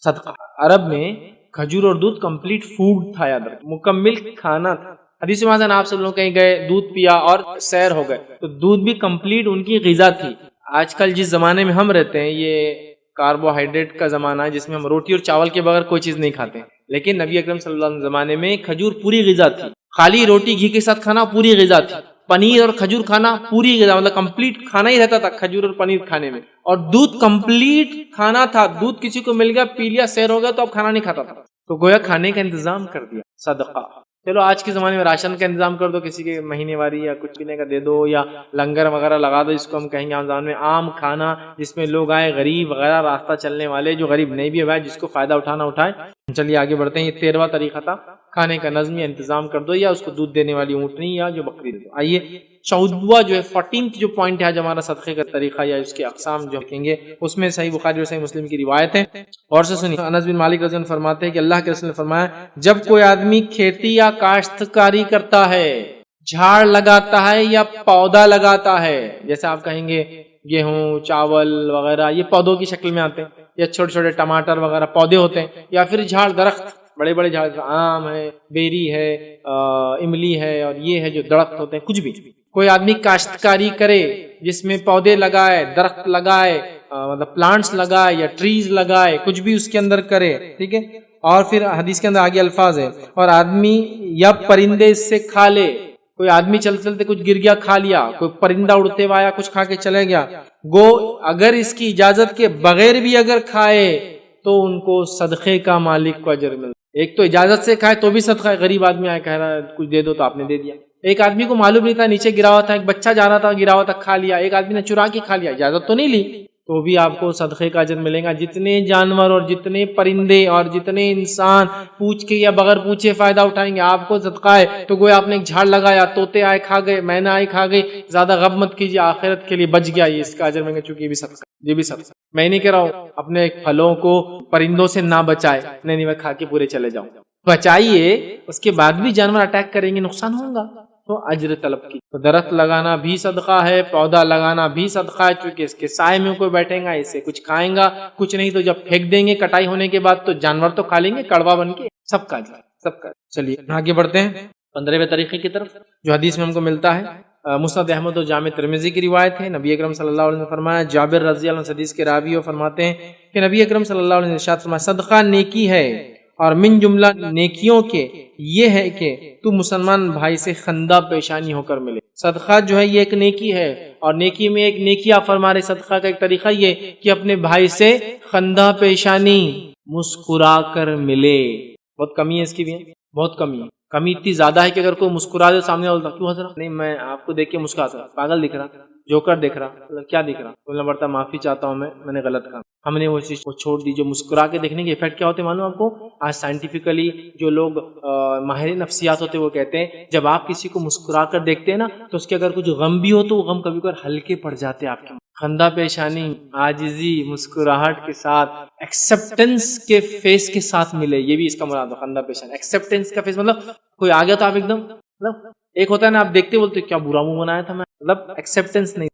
صدقہ. عرب میں کھجور اور دودھ کمپلیٹ فوڈ تھا، یاد رکھ، مکمل کھانا تھا. حدیث میں آپ سب لوگ کہیں گئے، دودھ پیا اور سیر ہو گئے، تو دودھ بھی کمپلیٹ ان کی غذا تھی. آج کل جس زمانے میں ہم رہتے ہیں، یہ کاربوہائیڈریٹ کا زمانہ ہے، جس میں ہم روٹی اور چاول کے بغیر کوئی چیز نہیں کھاتے، لیکن نبی اکرم صلی اللہ علیہ وسلم زمانے میں کھجور پوری غذا تھی. خالی روٹی گھی کے ساتھ کھانا پوری غذا تھی، پنیر اور کھجور کھانا پوری غذا، مطلب کمپلیٹ کھانا ہی رہتا تھا کھجور اور پنیر کھانے میں. اور دودھ کمپلیٹ کھانا تھا، دودھ کسی کو مل گیا پی لیا سیر ہو گیا تو اب کھانا نہیں کھاتا تھا، تو گویا کھانے کا انتظام کر دیا، صدقہ. چلو آج کے زمانے میں راشن کا انتظام کر دو، کسی کے مہینے واری یا کچھ پینے کا دے دو، یا لنگر وغیرہ لگا دو، جس کو ہم کہیں گے عام زبان میں عام کھانا، جس میں لوگ آئے غریب وغیرہ، راستہ چلنے والے جو غریب نہیں بھی ہوئے، جس کو فائدہ اٹھانا اٹھائے. چلیے آگے بڑھتے ہیں. یہ 13واں طریقہ تھا کھانے کا نظم یا انتظام کر دو، یا اس کو دودھ دینے والی اونٹنی یا جو بکری دے دو۔ آئیے 14واں جو ہے 14th جو پوائنٹ ہے آج ہمارا صدقے کا طریقہ یا اس کے اقسام جو کہیں گے، اس میں صحیح بخاری اور صحیح مسلم کی روایت ہے، اور سے سنی انس بن مالک رضی اللہ عنہ فرماتے ہیں کہ اللہ کے رسول نے فرمایا جب کوئی آدمی کھیتی یا کاشتکاری کرتا ہے، جھاڑ لگاتا ہے یا پودا لگاتا ہے، جیسے آپ کہیں گے گیہوں، چاول وغیرہ یہ پودوں کی شکل میں آتے ہیں، یا چھوٹے چھوٹے ٹماٹر وغیرہ پودے ہوتے ہیں، یا پھر جھاڑ درخت بڑے بڑے جھاڑ، آم ہے، بیری ہے، املی ہے، اور یہ ہے جو درخت ہوتے ہیں، کچھ بھی کوئی آدمی کاشتکاری کرے جس میں پودے لگائے، درخت لگائے، مطلب پلانٹس لگائے یا ٹریز لگائے، کچھ بھی اس کے اندر کرے، ٹھیک ہے۔ اور پھر حدیث کے اندر آگے الفاظ ہے اور آدمی یا پرندے اس سے کھا لے، کوئی آدمی چلتے چلتے کچھ گر گیا کھا لیا، کوئی پرندہ اڑتے ہوا آیا کچھ کھا کے چلے گیا، گو اگر اس کی اجازت کے بغیر بھی اگر کھائے تو ان کو صدقے کا مالک کو اجر ملتا ہے۔ ایک تو اجازت سے کھائے تو بھی صدقہ ہے، غریب آدمی آیا کہہ رہا ہے کچھ دے دو تو آپ نے دے دیا، ایک آدمی کو معلوم نہیں تھا نیچے گرا ہوا تھا، ایک بچہ جا رہا تھا گرا ہوا تھا کھا لیا، ایک آدمی نے چرا کے کھا لیا، اجازت تو نہیں لی، تو بھی آپ کو صدقے کا اجر ملے گا۔ جتنے جانور اور جتنے پرندے اور جتنے انسان پوچھ کے یا بغیر پوچھے فائدہ اٹھائیں گے، آپ کو صدقہ ہے تو گویا آپ نے ایک جھاڑ لگایا، طوطے آئے کھا گئے، مینا آئے کھا گئی، زیادہ غم مت کیجیے، آخرت کے لیے بچ گیا، یہ اس کا اجر ملے گا، چونکہ یہ بھی صدقہ، یہ بھی صدقہ۔ میں نہیں کہہ رہا ہوں اپنے پھلوں کو پرندوں سے نہ بچائے، نہیں میں کھا کے پورے چلے جاؤں، بچائیے، اس کے بعد بھی جانور اٹیک کریں گے نقصان ہوگا تو اجر طلب کی۔ تو درخت لگانا بھی صدقہ ہے، پودا لگانا بھی صدقہ ہے، چونکہ اس کے سائے میں کوئی بیٹھے گا، اس سے کچھ کھائیں گا، کچھ نہیں تو جب پھینک دیں گے کٹائی ہونے کے بعد تو جانور تو کھا لیں گے کڑوا بن کے، سب کا سب کا۔ چلیے آگے بڑھتے ہیں 15ویں طریقے کی طرف جو حدیث میں ہم کو ملتا ہے، مسند احمد اور جامع ترمذی کی روایت ہے، نبی اکرم صلی اللہ علیہ وسلم نے فرمایا، جابر رضی اللہ عنہ حدیث کے راوی فرماتے ہیں کہ نبی اکرم صلی اللہ علیہ وسلم نے ارشاد فرمایا صدقہ نیکی ہے، اور من جملہ نیکیوں کے یہ ہے کہ تو مسلمان بھائی سے خندہ پیشانی ہو کر ملے۔ صدقہ جو ہے یہ ایک نیکی ہے، اور نیکی میں ایک نیکی آپ فرما رہے، صدقہ کا ایک طریقہ یہ کہ اپنے بھائی سے خندہ پیشانی مسکرا کر ملے۔ بہت کمی ہے اس کی بھی، بہت کمی ہے، کمی اتنی زیادہ ہے کہ اگر کوئی مسکرا دے سامنے والا کیوں حضرت نہیں میں آپ کو دیکھ کے مسکراتا، پاگل دکھ رہا، جوکر دیکھ رہا، مطلب کیا دکھ رہا، بولنا پڑتا معافی چاہتا ہوں میں نے غلط کہا۔ ہم نے وہ چیز کو چھوڑ دی۔ جو مسکرا کے دیکھنے کے افیکٹ کیا ہوتے ہیں معلوم آپ کو؟ آج سائنٹیفکلی جو لوگ ماہر نفسیات ہوتے ہیں وہ کہتے ہیں جب آپ کسی کو مسکرا کر دیکھتے ہیں نا تو اس کے اگر کچھ غم بھی ہو تو وہ غم کبھی کبھی ہلکے پڑ جاتے ہیں آپ کے۔ خندہ پیشانی، عاجزی، مسکراہٹ کے ساتھ، ایکسپٹنس کے فیس کے ساتھ ملے، یہ بھی اس کا مراد ہے خندہ پیشانی۔ ایکسپٹنس کا فیس مطلب کوئی آ گیا تو آپ ایک دم، مطلب ایک ہوتا ہے نا آپ دیکھتے بولتے کیا برا منہ بنایا تھا میں، مطلب ایکسپٹنس نہیں،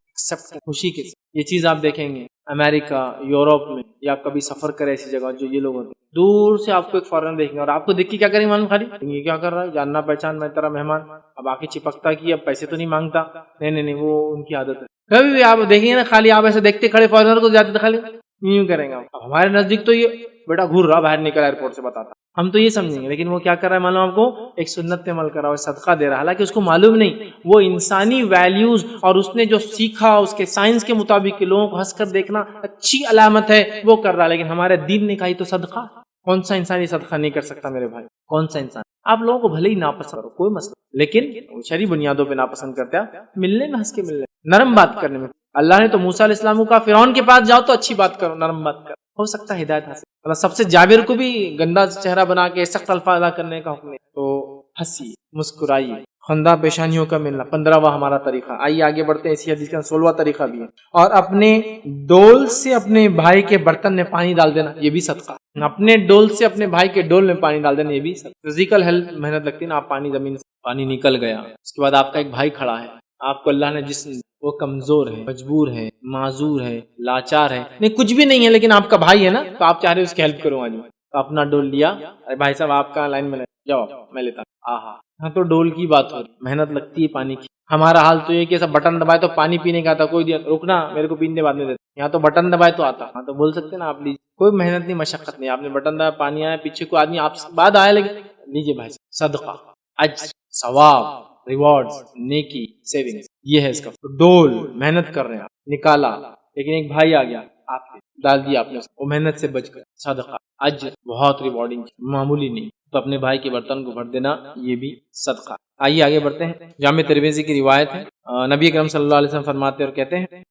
خوشی کے ساتھ۔ یہ چیز آپ دیکھیں گے امریکہ، یورپ میں، یا آپ کبھی سفر کرے ایسی جگہ جو یہ لوگ ہوتے ہیں، دور سے آپ کو ایک فارن دیکھیں گے اور آپ کو دیکھ کے کیا کریں گے معلوم؟ خالی یہ کیا کر رہا ہے، جاننا پہچان میں تیرا مہمان، اب آ کے چپکتا کی اب پیسے تو نہیں مانگتا، نہیں وہ ان کی عادت ہے۔ کبھی بھی آپ دیکھیں گے نا خالی آپ ایسے دیکھتے کھڑے فارنر کو جاتے تو خالی یوں کریں گے۔ اب ہمارے نزدیک تو یہ بیٹا گھور رہا باہر نکل ایئرپورٹ سے بتاتا، ہم تو یہ سمجھیں گے، لیکن وہ کیا کر رہا ہے معلوم آپ کو؟ ایک سنت پہ عمل کر رہا ہے، صدقہ دے رہا ہے، حالانکہ اس کو معلوم نہیں وہ انسانی ویلیوز اور اس نے جو سیکھا اس کے سائنس کے مطابق کہ لوگوں کو ہنس کر دیکھنا اچھی علامت ہے وہ کر رہا ہے، لیکن ہمارے دین نے کہا تو صدقہ، کون سا انسان یہ صدقہ نہیں کر سکتا میرے بھائی؟ کون سا انسان؟ آپ لوگوں کو بھلے ہی ناپسند کرو کوئی مسئلہ، لیکن شرعی بنیادوں پہ ناپسند کرتے ہیں، ملنے میں ہنس کے ملنے، نرم بات کرنے میں۔ اللہ نے تو موسیٰ علیہ السلام کو کہا فرعون کے پاس جاؤ تو اچھی بات کرو، نرم بات کرو، ہو سکتا ہے ہدایت حاصل۔ اللہ سب سے جابر کو بھی گندا چہرہ بنا کے سخت الفاظ ادا کرنے کا حکم ہے، تو ہنسی مسکرائیے، خندہ پیشانیوں کا ملنا، 15واں ہمارا طریقہ۔ آئیے آگے بڑھتے ہیں، اسی حدیث کا 16واں طریقہ بھی ہے، اور اپنے ڈول سے اپنے بھائی کے برتن میں پانی ڈال دینا، یہ بھی صدقہ۔ اپنے ڈول سے اپنے بھائی کے ڈول میں پانی ڈال دینا، یہ بھی صدقہ۔ فزیکل ہیلتھ محنت لگتی ہے نا، آپ پانی زمین سے پانی نکل گیا، اس کے بعد آپ کا ایک بھائی کھڑا ہے، آپ کو اللہ نے جسم، وہ کمزور ہے، مجبور ہے، معذور ہے، لاچار ہے، نہیں کچھ بھی نہیں ہے، لیکن آپ کا بھائی ہے نا تو آپ چاہ رہے اس کی ہیلپ کروں آج، تو اپنا ڈول لیا، ارے بھائی صاحب آپ کا لائن میں جاؤ میں لیتا ہوں، آہا ہاں تو ڈول کی بات ہو رہی، محنت لگتی ہے پانی کی۔ ہمارا حال تو یہ کہ ایسا بٹن دبائے تو پانی پینے کا آتا، کوئی دیا رکنا میرے کو پینے بعد میں دیتا، یہاں تو بٹن دبائے تو آتا، ہاں تو بول سکتے نا آپ لیجیے، کوئی محنت نہیں مشقت نہیں، آپ نے بٹن دبایا پانی آیا، پیچھے کوئی آدمی آپ سے بعد آیا لیکن لیجیے بھائی صدقہ، اجر، ثواب، ریوارڈز، نیکی، سیونگز، یہ ہے اس کا۔ ڈول محنت کر رہے ہیں آپ، نکالا، لیکن ایک بھائی آ گیا آپ نے ڈال دیا، آپ نے وہ محنت سے بچ گئے، صدقہ، اجر، بہت ریوارڈنگ، معمولی نہیں، تو اپنے بھائی کے برتن کو بھر دینا یہ بھی صدقہ۔ آئیے آگے بڑھتے ہیں، جامع ترمذی کی روایت ہے، نبی اکرم صلی اللہ علیہ وسلم فرماتے اور کہتے ہیں،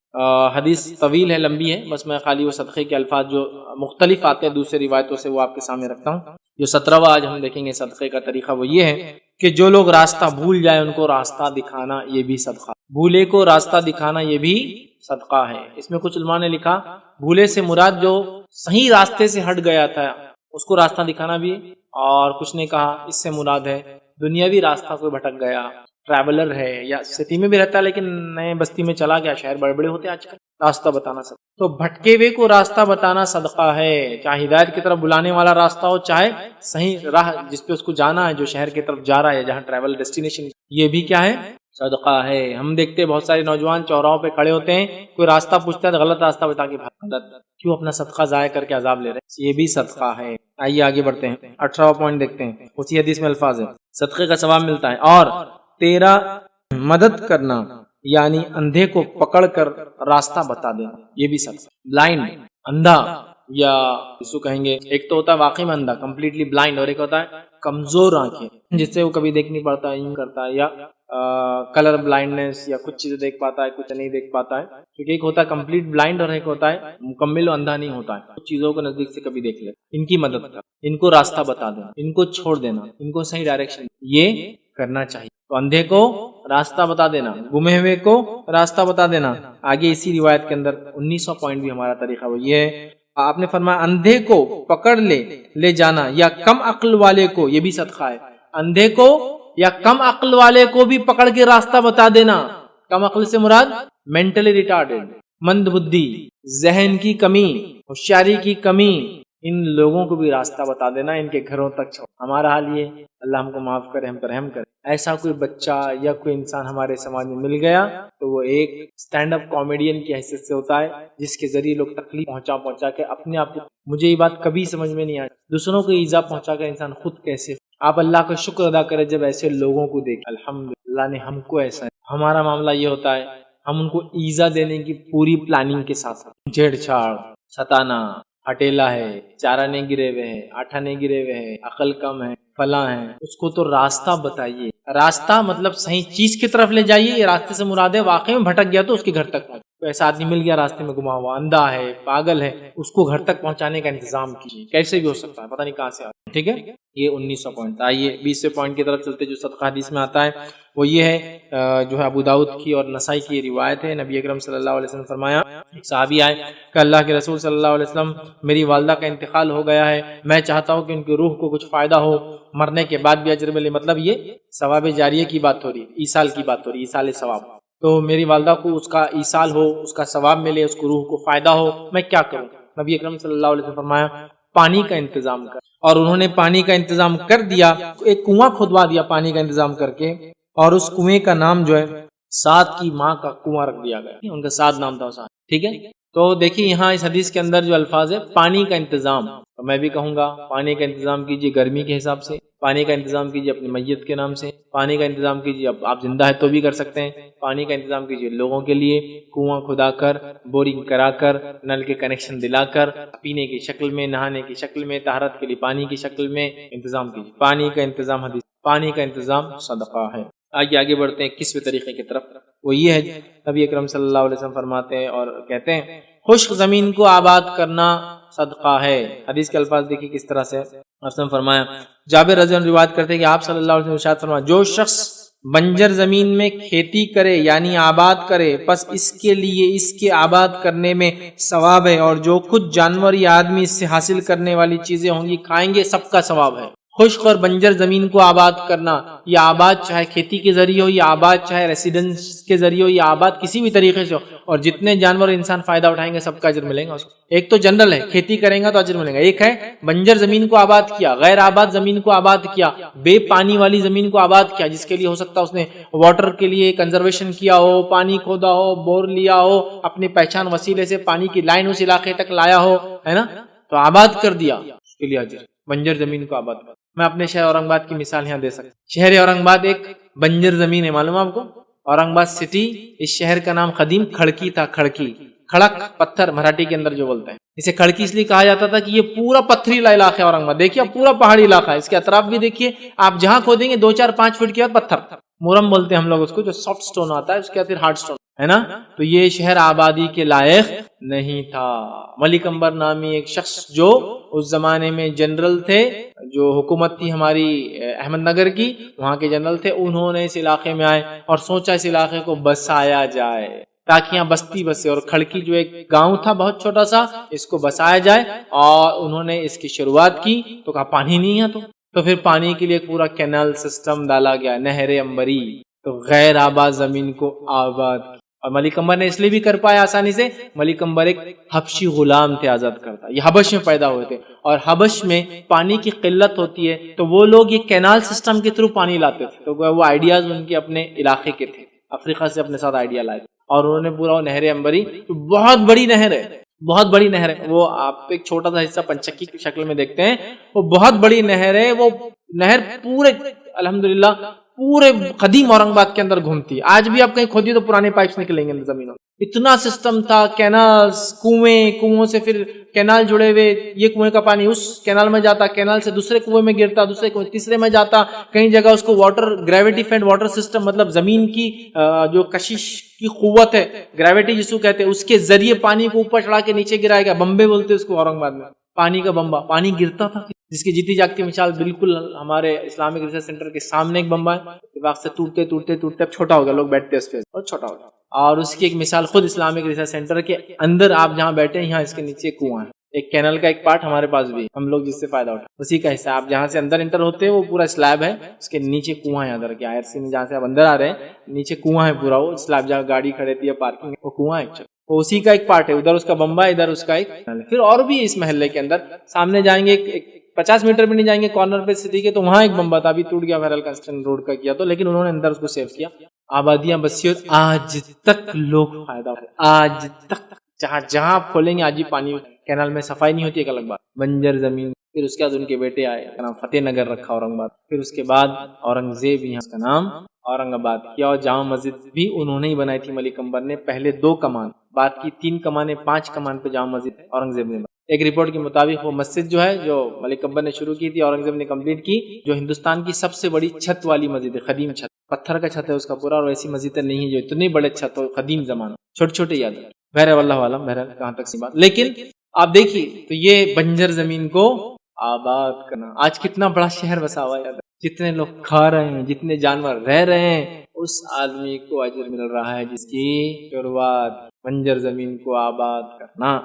حدیث طویل ہے، لمبی ہے، بس میں خالی وہ صدقے کے الفاظ جو مختلف آتے ہیں دوسرے روایتوں سے وہ آپ کے سامنے رکھتا ہوں۔ جو 17واں آج ہم دیکھیں گے صدقے کا طریقہ وہ یہ ہے کہ جو لوگ راستہ بھول جائے ان کو راستہ دکھانا یہ بھی صدقہ، بھولے کو راستہ دکھانا یہ بھی صدقہ ہے۔ اس میں کچھ علماء نے لکھا بھولے سے مراد جو صحیح راستے سے ہٹ گیا تھا اس کو راستہ دکھانا بھی ہے، اور کچھ نے کہا اس سے مراد ہے دنیاوی راستہ کوئی بھٹک گیا، ٹریولر ہے یا سٹی میں بھی رہتا ہے لیکن نئے بستی میں چلا گیا، شہر بڑے بڑے ہوتے ہیں آج کل، راستہ بتانا صدقہ۔ تو بھٹکے ہوئے کو راستہ بتانا صدقہ ہے، چاہے ہدایت کی طرف بلانے والا راستہ ہو، چاہے صحیح راہ جس پہ اس کو جانا ہے، جو شہر کی طرف جا رہا ہے جہاں ٹریول ڈیسٹینیشن، یہ بھی کیا ہے؟ صدقہ ہے۔ ہم دیکھتے ہیں بہت سارے نوجوان چوراہوں پہ کھڑے ہوتے ہیں، کوئی راستہ پوچھتا ہے تو غلط راستہ بتا کے کیوں اپنا صدقہ ضائع کر کے عذاب لے رہے ہیں، یہ بھی صدقہ ہے۔ آئیے آگے بڑھتے ہیں، 18واں پوائنٹ دیکھتے ہیں، اسی حدیث میں الفاظ ہے صدقے کا ثواب ملتا ہے، اور تیرا مدد کرنا یعنی اندھے کو پکڑ کر راستہ بتا دینا یہ بھی صدقہ۔ بلائنڈ اندھا یا اس کو کہیں گے، ایک تو ہوتا ہے واقعی میں اندھا کمپلیٹلی بلائنڈ، اور ایک ہوتا ہے کمزور آنکھیں جس سے وہ کبھی دیکھ نہیں پاتا، یوں کرتا ہے، یا کلر بلائنڈنس یا کچھ چیزیں دیکھ پاتا ہے کچھ نہیں دیکھ پاتا ہے، کیونکہ ایک ہوتا ہے کمپلیٹ بلائنڈ اور ایک ہوتا ہے مکمل و اندھا نہیں ہوتا ہے، کچھ چیزوں کو نزدیک سے کبھی دیکھ لے، ان کی مدد کر، ان کو راستہ بتا دینا، ان کو چھوڑ دینا، ان کو صحیح ڈائریکشن یہ کرنا چاہیے۔ تو اندھے کو راستہ بتا دینا، گمے ہوئے کو راستہ بتا دینا۔ آگے اسی روایت کے اندر 19واں پوائنٹ بھی ہمارا طریقہ وہ یہ ہے، آپ نے فرمایا اندھے کو پکڑ لے جانا یا کم عقل والے کو، یہ بھی صدقہ ہے، اندھے کو یا کم عقل والے کو بھی پکڑ کے راستہ بتا دینا۔ کم عقل سے مراد مینٹلی ریٹارڈڈ، مند بدھی، ذہن کی کمی، ہوشیاری کی کمی، ان لوگوں کو بھی راستہ بتا دینا، ان کے گھروں تک چھوڑ۔ ہمارا حال یہ، اللہ ہم کو معاف کرے، ہم پر رحم کرے، ایسا کوئی بچہ یا کوئی انسان ہمارے سماج میں مل گیا تو وہ ایک سٹینڈ اپ کامیڈین کی حیثیت سے ہوتا ہے، جس کے ذریعے لوگ تکلیف پہنچا کے اپنے آپ کو، مجھے یہ بات کبھی سمجھ میں نہیں آئی، دوسروں کو ایذا پہنچا کر انسان خود کیسے، آپ اللہ کا شکر ادا کرے جب ایسے لوگوں کو دیکھ، الحمدللہ نے ہم کو ایسا ہے۔ ہمارا معاملہ یہ ہوتا ہے ہم ان کو ایذا دینے کی پوری پلاننگ کے ساتھ، چھیڑ چھاڑ، ستانا، ہٹیلا ہے، چارہ نہیں گرے ہوئے ہیں، آٹھا نہیں گرے ہوئے ہیں، عقل کم ہے، فلاں ہے، اس کو تو راستہ بتائیے، راستہ مطلب صحیح چیز کی طرف لے جائیے، یہ راستے سے مراد ہے واقعی میں بھٹک گیا تو اس کے گھر تک پہنچ، تو ایسا آدمی مل گیا راستے میں گما ہوا، اندھا ہے، پاگل ہے، اس کو گھر تک پہنچانے کا انتظام کیجیے، کیسے بھی ہو سکتا ہے، پتہ نہیں کہاں سے آتا ہے، ٹھیک ہے، یہ 19واں پوائنٹ۔ آئیے 20ویں پوائنٹ کی طرف چلتے، جو صدقہ حدیث میں آتا ہے وہ یہ ہے، جو ہے ابو داؤد کی اور نسائی کی روایت ہے، نبی اکرم صلی اللہ علیہ وسلم فرمایا، ایک صحابی آئے کہ اللہ کے رسول صلی اللہ علیہ وسلم میری والدہ کا انتقال ہو گیا ہے، میں چاہتا ہوں کہ ان کی روح کو کچھ فائدہ ہو، مرنے کے بعد بھی اجر ملے، مطلب یہ ثواب جاریہ کی بات ہو رہی ہے، ایصال کی بات ہو رہی ہے، ایصال ثواب، تو میری والدہ کو اس کا ایصال ہو، اس کا ثواب ملے، اس کو روح کو فائدہ ہو، میں کیا کروں؟ نبی اکرم صلی اللہ علیہ وسلم فرمایا پانی کا انتظام کر، اور انہوں نے پانی کا انتظام کر دیا، ایک کنواں کھدوا دیا پانی کا انتظام کر کے، اور اس کنویں کا نام جو ہے سعد کی ماں کا کنواں رکھ دیا گیا، ان کا سعد نام تھا، ٹھیک ہے۔ تو دیکھیے یہاں اس حدیث کے اندر جو الفاظ ہے پانی کا انتظام، تو میں بھی کہوں گا پانی کا انتظام کیجیے گرمی کے حساب سے، پانی کا انتظام کیجیے اپنی میت کے نام سے، پانی کا انتظام کیجیے، اب آپ زندہ ہے تو بھی کر سکتے ہیں، پانی کا انتظام کیجیے لوگوں کے لیے، کنواں کھدا کر، بورنگ کرا کر، نل کے کنیکشن دلا کر، پینے کی شکل میں، نہانے کی شکل میں، طہارت کے لیے پانی کی شکل میں انتظام کیجیے، پانی کا انتظام حدیث، پانی کا انتظام صدقہ ہے۔ آگے بڑھتے ہیں 21ویں طریقے کی طرف، وہ یہ ہے نبی اکرم صلی اللہ علیہ وسلم فرماتے ہیں اور کہتے ہیں خشک زمین کو آباد کرنا صدقہ ہے۔ حدیث کے الفاظ دیکھیے کس طرح سے، آپ نے فرمایا، جابر رضی اللہ عنہ روایت کرتے ہیں کہ آپ صلی اللہ علیہ وسلم ارشاد فرمایا، جو شخص بنجر زمین میں کھیتی کرے یعنی آباد کرے، پس اس کے لیے اس کے آباد کرنے میں ثواب ہے، اور جو کچھ جانور یا آدمی اس سے حاصل کرنے والی چیزیں ہوں گی کھائیں گے، سب کا ثواب ہے۔ خشک اور بنجر زمین کو آباد کرنا، یا آباد چاہے کھیتی کے ذریعے ہو، یا آباد چاہے ریسیڈنس کے ذریعے ہو، یا آباد کسی بھی طریقے سے ہو، اور جتنے جانور انسان فائدہ اٹھائیں گے سب کا اجر ملے گا اس کو۔ ایک تو جنرل ہے کھیتی کریں گا تو اجر ملے گا، ایک ہے بنجر زمین کو آباد کیا، غیر آباد زمین کو آباد کیا، بے پانی والی زمین کو آباد کیا، جس کے لیے ہو سکتا ہے اس نے واٹر کے لیے کنزرویشن کیا ہو، پانی کھودا ہو، بور لیا ہو، اپنی پہچان وسیلے سے پانی کی لائن اس علاقے تک لایا ہو، ہے نا، تو آباد کر دیا، اس کے لیے اجر۔ بنجر زمین کو آباد کر، میں اپنے شہر اورنگ آباد کی مثال یہاں دے سکتا ہوں۔ شہر اورنگ آباد ایک بنجر زمین ہے، معلوم ہے آپ کو، اورنگ آباد سٹی، اس شہر کا نام قدیم کھڑکی تھا، کھڑکی، کھڑک پتھر مراٹھی کے اندر جو بولتے ہیں، اسے کھڑکی اس لیے کہا جاتا تھا کہ یہ پورا پتھریلا علاقہ ہے اورنگ آباد، دیکھیے پورا پہاڑی علاقہ ہے، اس کے اطراف بھی دیکھیے آپ جہاں کھودیں گے 2 4 5 فٹ کے بعد پتھر، مورم بولتے ہیں ہم لوگ اس کو، جو سافٹ سٹون آتا ہے اس کے بعد پھر ہارڈ سٹون ہے نا. تو یہ شہر آبادی کے لائق نہیں تھا. ملک امبر نامی ایک شخص جو اس زمانے میں جنرل تھے، جو حکومت تھی ہماری احمد نگر کی، وہاں کے جنرل تھے، انہوں نے اس علاقے میں آئے اور سوچا اس علاقے کو بسایا جائے تاکہ یہاں بستی بسے. اور کھڑکی جو ایک گاؤں تھا بہت چھوٹا سا، اس کو بسایا جائے. اور انہوں نے اس کی شروعات کی تو کہا پانی نہیں ہے تو پھر پانی کے لیے ایک پورا کینال سسٹم ڈالا گیا، نہر امبری. تو غیر آباد زمین کو آباد. اور ملک امبر نے اس لیے بھی کر پایا آسانی سے، ملک امبر ایک حبشی غلام تھے آزاد کرتا، یہ حبش میں پیدا ہوئے تھے، اور حبش میں پانی کی قلت ہوتی ہے تو وہ لوگ یہ کینال سسٹم کے تھرو پانی لاتے تھے. تو وہ آئیڈیاز ان کے اپنے علاقے کے تھے، افریقہ سے اپنے ساتھ آئیڈیا لائے اور انہوں نے پورا نہر امبری، بہت بڑی نہر ہے، بہت بڑی نہر ہے. وہ آپ ایک چھوٹا سا حصہ پنچکی کی شکل میں دیکھتے ہیں، وہ بہت بڑی نہر ہے. وہ نہر پورے الحمدللہ پورے قدیم اورنگ آباد کے اندر گھومتی ہے. آج بھی آپ کہیں کھودیے تو پرانے پائپس نکلیں گے زمینوں. اتنا سسٹم تھا، کینالز، کنویں سے پھر کینال جڑے ہوئے، یہ کنویں کا پانی اس کینال میں جاتا، کینال سے دوسرے کنویں میں گرتا، دوسرے کنویں تیسرے میں جاتا. کئی جگہ اس کو water gravity feed water system, مطلب زمین کی جو کشش کی قوت ہے، گریویٹی جس کو کہتے ہیں، اس کے ذریعے پانی کو اوپر چڑھا کے نیچے گرائے گا. بمبے بولتے اس کو اورنگ آباد میں، پانی کا بمبا. پانی گرتا تھا جس کی جیتی جاگتی مثال بالکل ہمارے اسلامک ریسرچ سینٹر کے سامنے ایک بمبا ہے، اتفاق سے ٹوٹتے ٹوٹتے ٹوٹتے اب چھوٹا ہو گیا، لوگ بیٹھتے اس پہ بہت چھوٹا ہو گیا. اور اس کی ایک مثال خود اسلامک ریسرچ سینٹر کے اندر آپ جہاں بیٹھے ہیں، یہاں اس کے نیچے کنواں ہے. ایک کینل کا ایک پارٹ ہمارے پاس بھی، ہم لوگ جس سے فائدہ اٹھا اسی کا حصہ. آپ جہاں سے اندر انٹر ہوتے ہیں وہ پورا سلیب ہے، اس کے نیچے کنواں ہے. ادھر کے IRC میں جہاں سے آپ اندر آ رہے ہیں نیچے کنواں ہے پورا، وہ سلیب جہاں گاڑی کھڑی ہے پارکنگ، وہ کنواں ہے، وہ اسی کا ایک پارٹ ہے. ادھر اس کا بمبا ہے، ادھر اس کا ایک. پھر اور بھی اس محلے کے اندر سامنے جائیں گے، 50 میٹر بھی نہیں جائیں گے کارنر پہ سٹی کے، تو وہاں ایک بمبا تھا، ابھی ٹوٹ گیا، وائرل کنسٹرکشن روڈ کا کیا تو، لیکن انہوں نے اندر اس کو سیو کیا. آبادیاں بسی اور آج تک لوگ فائدہ اٹھائے، آج تک جہاں جہاں آپ کھولیں گے آج ہی پانی. کینال میں صفائی نہیں ہوتی، ایک الگ بات، بنجر زمین. پھر اس کے بعد ان کے بیٹے آئے، نام فتح نگر رکھا اورنگ آباد. پھر اس کے بعد اورنگزیب یہاں اس کا نام اورنگ آباد کیا، اور جامع مسجد بھی انہوں نے ہی بنائی تھی ملک امبر نے. پہلے 2 کمان، بعد کی 3 کمانیں، 5 کمان پہ جامع مسجد اورنگزیب نے بنائی. ایک رپورٹ کے مطابق وہ مسجد جو ہے جو ملک امبر نے شروع کی تھی، اورنگزیب نے کمپلیٹ کی، جو ہندوستان کی سب سے بڑی چھت والی مسجد ہے، قدیم چھت، پتھر کا چھت ہے اس کا پورا، اور ایسی مسجدیں نہیں ہے جو اتنے بڑے چھت ہو قدیم زمانہ، چھوٹے چھوٹے یاد ہے. بہرحال واللہ عالم، بہرحال کہاں تک سی بات. لیکن آپ دیکھیے تو یہ بنجر زمین کو آباد کرنا، آج کتنا بڑا شہر بسا ہوا ہے، جتنے لوگ کھا رہے ہیں، جتنے جانور رہ رہے ہیں، اس آدمی کو اجر مل رہا ہے جس کی شروعات بنجر زمین کو آباد کرنا،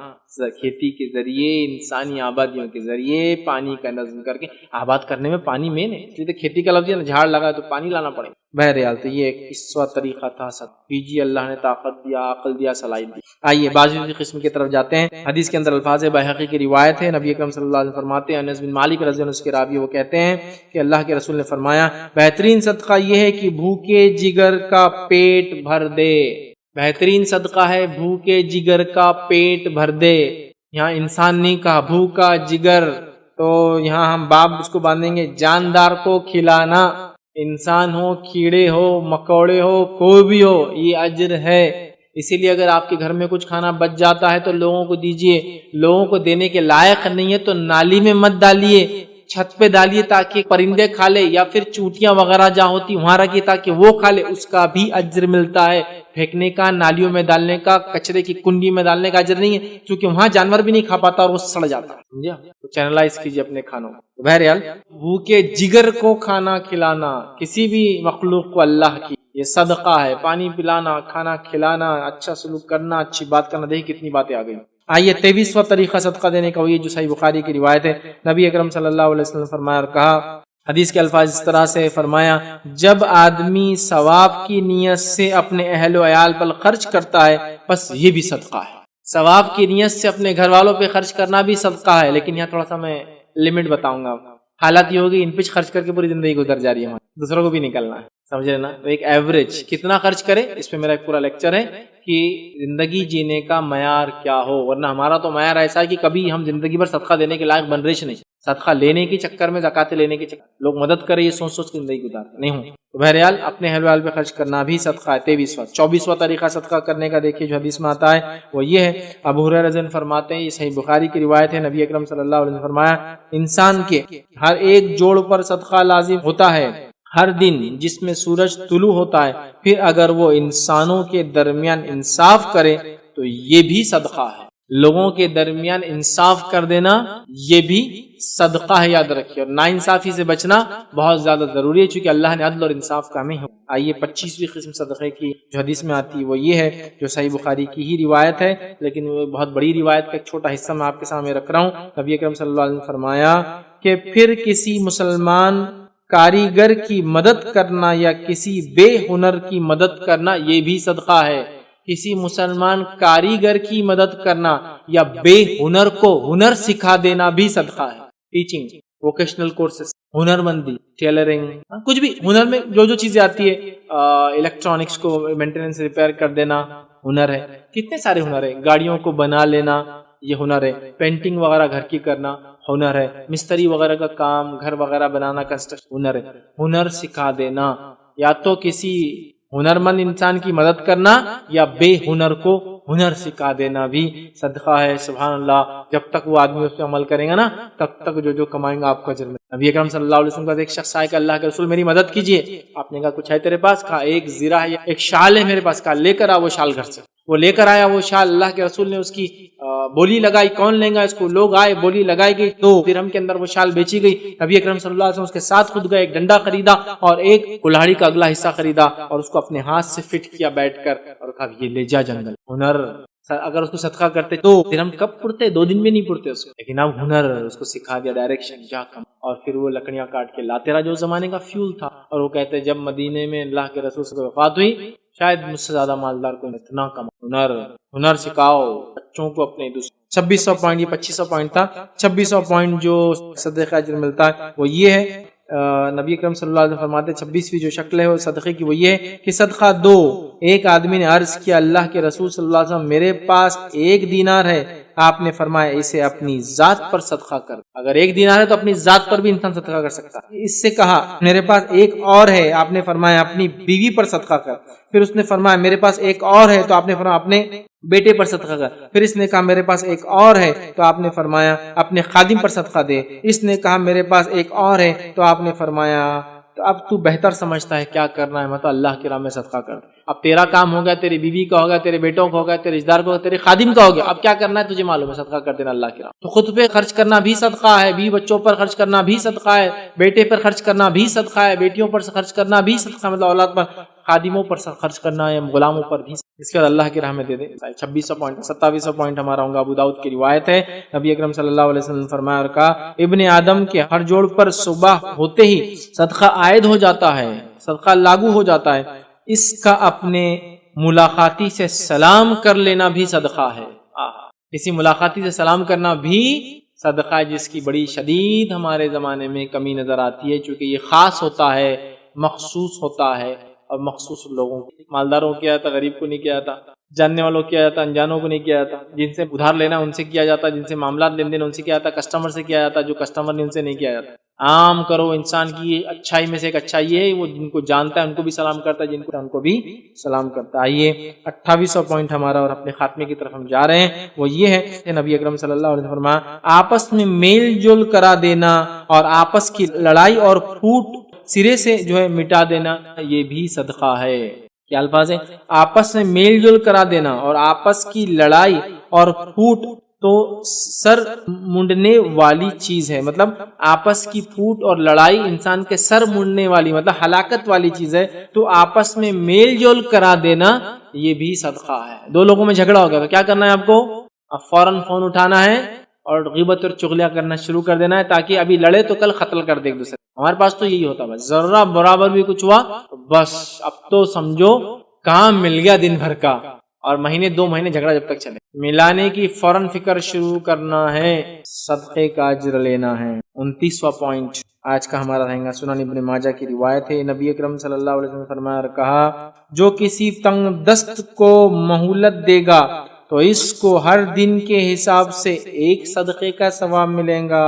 کھیتی کے ذریعے، انسانی آبادیوں کے ذریعے، پانی کا نظم کر کے. آباد کرنے میں پانی مین ہے، اس لیے تو کھیتی کا لفظ ہے نا، جھاڑ لگا تو پانی لانا پڑے. بہرحال تو یہ ایک قصہ طریقہ تھا. سب کیجیے، اللہ نے طاقت دیا، عقل دیا، صلاحیت دی. آئیے بازی قسم کی طرف جاتے ہیں. حدیث کے اندر الفاظ بیہقی کی روایت ہے، نبی اکرم صلی اللہ علیہ وسلم فرماتے ہیں، انس بن مالک رضی اللہ عنہ کے راوی، وہ کہتے ہیں کہ اللہ کے رسول نے فرمایا، بہترین صدقہ یہ ہے کہ بھوکے جگر کا پیٹ بھر دے. بہترین صدقہ ہے بھوکے جگر کا پیٹ بھر دے. یہاں انسان نہیں کہا، بھوکا جگر، تو یہاں ہم باب اس کو باندھیں گے، جاندار کو کھلانا. انسان ہو، کیڑے ہو، مکوڑے ہو، کوئی بھی ہو، یہ اجر ہے. اسی لیے اگر آپ کے گھر میں کچھ کھانا بچ جاتا ہے تو لوگوں کو دیجئے. لوگوں کو دینے کے لائق نہیں ہے تو نالی میں مت ڈالیے، چھت پہ ڈالیے تاکہ پرندے کھا لے، یا پھر چونٹیاں وغیرہ جہاں ہوتی وہاں رکھیے تاکہ وہ کھا لے، اس کا بھی اجر ملتا ہے. پھینکنے کا، نالیوں میں ڈالنے کا، کچرے کی کنڈی میں ڈالنے کا اجر نہیں ہے، کیونکہ وہاں جانور بھی نہیں کھا پاتا اور وہ سڑ جاتا. سمجھا؟ تو چینلائز کیجیے اپنے کھانوں. بہرحال بھوکے جگر کو کھانا کھلانا، کسی بھی مخلوق کو اللہ کی، یہ صدقہ ہے. پانی پلانا، کھانا کھلانا، اچھا سلوک کرنا، اچھی بات کرنا. دیکھیں کتنی باتیں آ گئی. آئیے 23واں طریقہ صدقہ دینے کا، یہ جو صحیح بخاری کی روایت ہے، نبی اکرم صلی اللہ علیہ وسلم فرمایا اور کہا، حدیث کے الفاظ اس طرح سے فرمایا، جب آدمی ثواب کی نیت سے اپنے اہل و عیال پر خرچ کرتا ہے بس یہ بھی صدقہ ہے. ثواب کی نیت سے اپنے گھر والوں پہ خرچ کرنا بھی صدقہ ہے. لیکن یہاں تھوڑا سا میں لمٹ بتاؤں گا. حالات یہ ہوگی ان پہ خرچ کر کے پوری زندگی گزر جا رہی ہے، دوسروں کو بھی نکلنا ہے، سمجھ رہے نا. تو ایک ایوریج کتنا خرچ کرے، اس پہ میرا ایک پورا لیکچر ہے کہ زندگی جینے کا معیار کیا ہو. ورنہ ہمارا تو معیار ایسا ہے کہ کبھی ہم زندگی بھر صدقہ دینے کے لائق بن رہے نہیں. صدقہ لینے کے چکر میں، زکات لینے کے چکر لوگ مدد کرے، یہ سوچ سوچ کے زندگی گزارتے نہیں ہوں. تو بہرحال اپنے اہل ویال پہ خرچ کرنا بھی صدقہ ہے. 24واں طریقہ صدقہ کرنے کا دیکھیے جو حدیث میں آتا ہے وہ یہ ہے. ابو ہریرہ رضی اللہ عنہ فرماتے ہیں، یہ صحیح بخاری کی روایت ہے، نبی اکرم صلی اللہ علیہ وسلم فرمایا، انسان کے ہر ایک جوڑ پر صدقہ لازم ہوتا ہے، ہر دن جس میں سورج طلوع ہوتا ہے، پھر اگر وہ انسانوں کے درمیان انصاف کرے تو یہ بھی صدقہ ہے۔ لوگوں کے درمیان انصاف کر دینا یہ بھی صدقہ ہے، یاد رکھیے، اور ناانصافی سے بچنا بہت زیادہ ضروری ہے، چونکہ اللہ نے عدل اور انصاف کا ہمیں۔ آئیے 25ویں قسم صدقے کی جو حدیث میں آتی ہے وہ یہ ہے، جو صحیح بخاری کی ہی روایت ہے، لیکن وہ بہت بڑی روایت کا ایک چھوٹا حصہ میں آپ کے سامنے رکھ رہا ہوں۔ نبی اکرم صلی اللہ علیہ وسلم نے فرمایا کہ پھر کسی مسلمان کاریگر کی مدد کرنا یا کسی بے ہنر کی مدد کرنا یہ بھی صدقہ ہے۔ کسی مسلمان کاریگر کی مدد کرنا یا بے ہنر کو ہنر سکھا دینا بھی صدقہ ہے۔ ٹیچنگ، ووکیشنل کورسز، ہنر مندی، ٹیلرنگ، کچھ بھی ہنر میں جو جو چیزیں آتی ہے، الیکٹرانکس کو مینٹیننس ریپیئر کر دینا ہنر ہے۔ کتنے سارے ہنر ہے، گاڑیوں کو بنا لینا یہ ہنر ہے، پینٹنگ وغیرہ گھر کی کرنا ہنر ہے، مستری وغیرہ کا کام، گھر وغیرہ بنانا کنسٹرکشن ہنر ہے۔ ہنر سکھا دینا، یا تو کسی ہنرمند انسان کی مدد کرنا یا بے ہنر کو ہنر سکھا دینا بھی صدقہ ہے۔ سبحان اللہ، جب تک وہ آدمی اس پہ عمل کرے گا نا تب تک جو کمائیں گا آپ کو اجر ملے گا۔ نبی اکرم صلی اللہ علیہ وسلم کا ایک شخص آئے کہ اللہ کے رسول میری مدد کیجیے۔ آپ نے کہا کچھ ہے تیرے پاس؟ کہا ایک زرہ ہے، ایک شال ہے میرے پاس۔ کہا لے کر آ وہ شال گھر سے۔ وہ لے کر آیا وہ شال، اللہ کے رسول نے اس کی بولی لگائی، کون لیں گا اس کو؟ لوگ آئے، بولی لگائی گئی، 2 درہم کے اندر وہ شال بیچی گئی۔ نبی اکرم صلی اللہ علیہ وسلم اس کے ساتھ خود گئے، ایک ڈنڈا خریدا اور ایک کلاڑی کا اگلا حصہ خریدا اور اس کو اپنے ہاتھ سے فٹ کیا بیٹھ کر، اور کہا یہ لے جا جنگل۔ ہنر، اگر اس کو صدقہ کرتے 2 درہم کب پڑتے؟ 2 دن میں نہیں پڑتے اس کو، لیکن اب ہنر اس کو سکھا دیا، ڈائریکشن جا کم، اور پھر وہ لکڑیاں کاٹ کے لاتے رہا، جو زمانے کا فیول تھا۔ اور وہ کہتے جب مدینے میں اللہ کے رسول سے وفات ہوئی شاید مجھ سے زیادہ مالدار کوئی اتنا کم۔ ہنر سکھاؤ بچوں کو اپنے۔ 2600 پوائنٹ، یہ 2500 پوائنٹ تھا۔ 2600 پوائنٹ جو صدقہ اجر ملتا ہے وہ یہ ہے، نبی اکرم صلی اللہ علیہ وسلم فرماتے 26ویں جو شکل ہے وہ صدقے کی وہ یہ ہے کہ صدقہ 2۔ ایک آدمی نے عرض کیا اللہ کے رسول صلی اللہ علیہ وسلم میرے پاس 1 دینار ہے، آپ نے فرمایا اسے اپنی ذات پر صدقہ کر۔ اگر 1 دینار ہے تو اپنی ذات پر بھی انسان صدقہ کر سکتا ہے۔ اس سے کہا میرے پاس 1 اور ہے، آپ نے فرمایا اپنی بیوی پر صدقہ کر۔ پھر اس نے فرمایا میرے پاس 1 اور ہے، تو آپ نے فرمایا اپنے بیٹے پر صدقہ کر۔ پھر اس نے کہا میرے پاس 1 اور ہے، تو آپ نے فرمایا اپنے خادم پر صدقہ دے۔ اس نے کہا میرے پاس 1 اور ہے، تو آپ نے فرمایا تو اب تو بہتر سمجھتا ہے کیا کرنا ہے، مطلب اللہ کی راہ میں صدقہ کر۔ اب تیرا کام ہو گیا، تیری بیوی کا ہو گیا، تیرے بیٹوں کا ہو گیا، تیرے رشتہ دار کا ہو گیا، تیرے خادم کا ہو گیا، اب کیا کرنا ہے تجھے معلوم ہے، صدقہ کر دینا اللہ کی راہ۔ تو خود پہ خرچ کرنا بھی صدقہ ہے، بیوی بچوں پر خرچ کرنا بھی صدقہ ہے، بیٹے پر خرچ کرنا بھی صدقہ ہے، بیٹیوں پر خرچ کرنا بھی صدقہ، مطلب اولاد پر، خادموں پر خرچ کرنا ہے، غلاموں پر بھی۔ اس کے بعد اللہ کی راہ میں دے دیں۔ 2600 پوائنٹ، 2700 پوائنٹ ہمارا ہوں گا۔ ابو داؤد کی روایت ہے، نبی اکرم صلی اللہ علیہ وسلم نے فرمایا اور کہا ابن آدم کے ہر جوڑ پر صبح ہوتے ہی صدقہ عائد ہو جاتا ہے، صدقہ لاگو ہو جاتا ہے، اس کا اپنے ملاقاتی سے سلام کر لینا بھی صدقہ ہے۔ کسی ملاقاتی سے سلام کرنا بھی صدقہ ہے، جس کی بڑی شدید ہمارے زمانے میں کمی نظر آتی ہے، چونکہ یہ خاص ہوتا ہے، مخصوص ہوتا ہے، اور مخصوص لوگوں کو، مالداروں کو کیا جاتا، غریب کو نہیں کیا جاتا، جاننے والوں کو کیا جاتا، انجانوں کو نہیں کیا جاتا، جن سے ادھار لینا ان سے کیا جاتا، جن سے معاملات لین دین ان سے کیا جاتا، کسٹمر سے کیا جاتا، جو کسٹمر نے ان سے نہیں کیا جاتا۔ عام کرو، انسان کی اچھائی میں سے ایک اچھائی یہ ہے وہ جن کو جانتا ہے ان کو بھی سلام کرتا ہے، جن کو ان کو بھی سلام کرتا ہے۔ آئیے 2800 پوائنٹ ہمارا اور اپنے خاتمے کی طرف ہم جا رہے ہیں، وہ یہ ہے کہ نبی اکرم صلی اللہ علیہ وسلم فرمایا آپس میں میل جول کرا دینا اور آپس کی لڑائی اور پھوٹ سرے سے جو ہے مٹا دینا، یہ بھی صدقہ ہے۔ کیا الفاظ ہے؟ آپس میں میل جول کرا دینا اور آپس کی لڑائی اور پھوٹ تو سر منڈنے والی چیز ہے، مطلب آپس کی پھوٹ اور لڑائی انسان کے سر منڈنے والی، مطلب ہلاکت والی چیز ہے، تو آپس میں میل جول کرا دینا یہ بھی صدقہ ہے۔ 2 لوگوں میں جھگڑا ہو گیا تو کیا کرنا ہے آپ کو؟ اب فوراً فون اٹھانا ہے اور غیبت اور چغلیاں کرنا شروع کر دینا ہے، تاکہ ابھی لڑے تو کل قتل کر دے ایک دوسرے۔ ہمارے پاس تو یہی ہوتا ہے، بس ذرہ برابر بھی کچھ ہوا تو بس اب تو سمجھو کام مل گیا دن بھر کا، اور مہینے 2 مہینے جھگڑا جب تک چلے۔ ملانے کی فوراً فکر شروع کرنا ہے، صدقے کا اجر لینا ہے۔ 29واں پوائنٹ آج کا ہمارا رہے گا، سنن ابن ماجہ کی روایت ہے، نبی اکرم صلی اللہ علیہ وسلم نے فرمایا اور کہا جو کسی تنگ دست کو مہلت دے گا تو اس کو ہر دن کے حساب سے 1 صدقے کا ثواب ملے گا،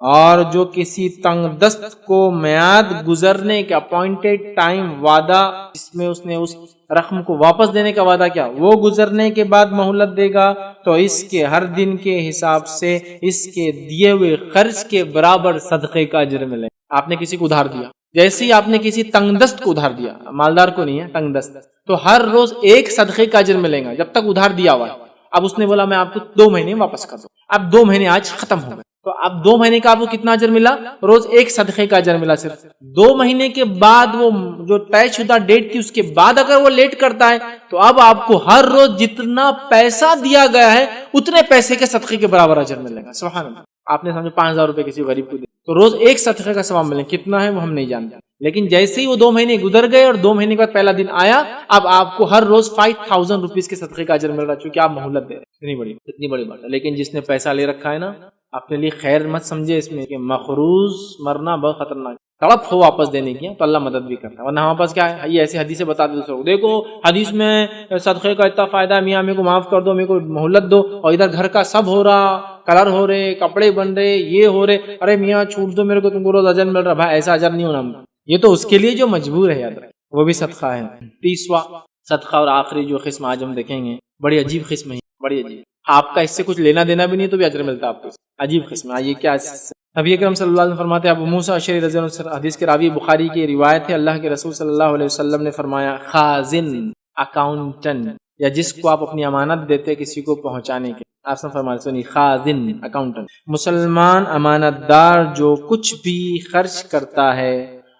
اور جو کسی تنگ دست کو میعاد گزرنے کا اپوائنٹڈ ٹائم وعدہ، جس میں اس نے اس رقم کو واپس دینے کا وعدہ کیا، وہ گزرنے کے بعد مہلت دے گا تو اس کے ہر دن کے حساب سے اس کے دیے ہوئے خرچ کے برابر صدقے کا اجر ملے۔ آپ نے کسی کو ادھار دیا، جیسے ہی آپ نے کسی تنگ دست کو ادھار دیا، مالدار کو نہیں ہے، تنگ دست، تو ہر روز ایک صدقے کا اجر ملے گا جب تک ادھار دیا ہوا ہے۔ اب اس نے بولا میں آپ کو 2 مہینے واپس کر دوں، اب 2 مہینے آج ختم ہو گئے، تو اب 2 مہینے کا آپ کو کتنا اجر ملا؟ روز ایک صدقے کا اجر ملا صرف۔ 2 مہینے کے بعد وہ جو طے شدہ ڈیٹ تھی اس کے بعد اگر وہ لیٹ کرتا ہے تو اب آپ کو ہر روز جتنا پیسہ دیا گیا ہے اتنے پیسے کے صدقے کے برابر اجر ملے گا۔ سبحان اللہ۔ آپ نے سمجھو 5000 روپے کسی غریب کو دے تو روز ایک صدقے کا ثواب ملے، کتنا ہے وہ ہم نہیں جانتے، لیکن جیسے ہی وہ 2 مہینے گزر گئے اور 2 مہینے کے بعد پہلا دن آیا، اب آپ کو ہر روز 5000 روپیز کے صدقے کا اجر مل رہا ہے، چونکہ آپ مہلت دے رہے ہیں۔ اتنی بڑی بات ہے۔ لیکن جس نے پیسہ لے رکھا ہے نا، اپنے لیے خیر مت سمجھے اس میں، کہ مقروض مرنا بہت خطرناک، تڑپ ہو واپس دینے کی تو اللہ مدد بھی کرتا ہے، ورنہ ہمارے پاس کیا ہے، یہ ایسی حدیثیں بتا دے دوسروں کو، دیکھو حدیث میں صدقے کا اتنا فائدہ ہے، میاں میرے کو معاف کر دو، میرے کو مہلت دو، اور ادھر گھر کا سب ہو رہا، کلر ہو رہے، کپڑے بن رہے، یہ ہو رہے، ارے میاں چھوٹ دو میرے کو، تم کو روز اجر مل رہا۔ بھائی ایسا اجر نہیں ہونا، یہ تو اس کے لیے جو مجبور ہے، یاد رکھیں وہ بھی صدقہ ہے۔ 30واں صدقہ اور آخری جو قسم آج ہم دیکھیں گے، بڑی عجیب قسم ہے، بڑی عجیب، آپ کا اس سے کچھ لینا دینا بھی نہیں تو بھی اجر ملتا ہے آپ کو، عجیب قسم ہے۔ یہ کیا ہے؟ نبی اکرم صلی اللہ علیہ وسلم فرماتے ہیں، ابو موسیٰ اشعری رضی اللہ عنہ، حدیث کے راوی، بخاری کی روایت ہے، اللہ کے رسول صلی اللہ علیہ وسلم نے فرمایا، خازن، اکاؤنٹنٹ، یا جس کو آپ اپنی امانت دیتے کسی کو پہنچانے کے، آپ نے فرمایا، سنی، خازن، اکاؤنٹنٹ، مسلمان امانت دار جو کچھ بھی خرچ کرتا ہے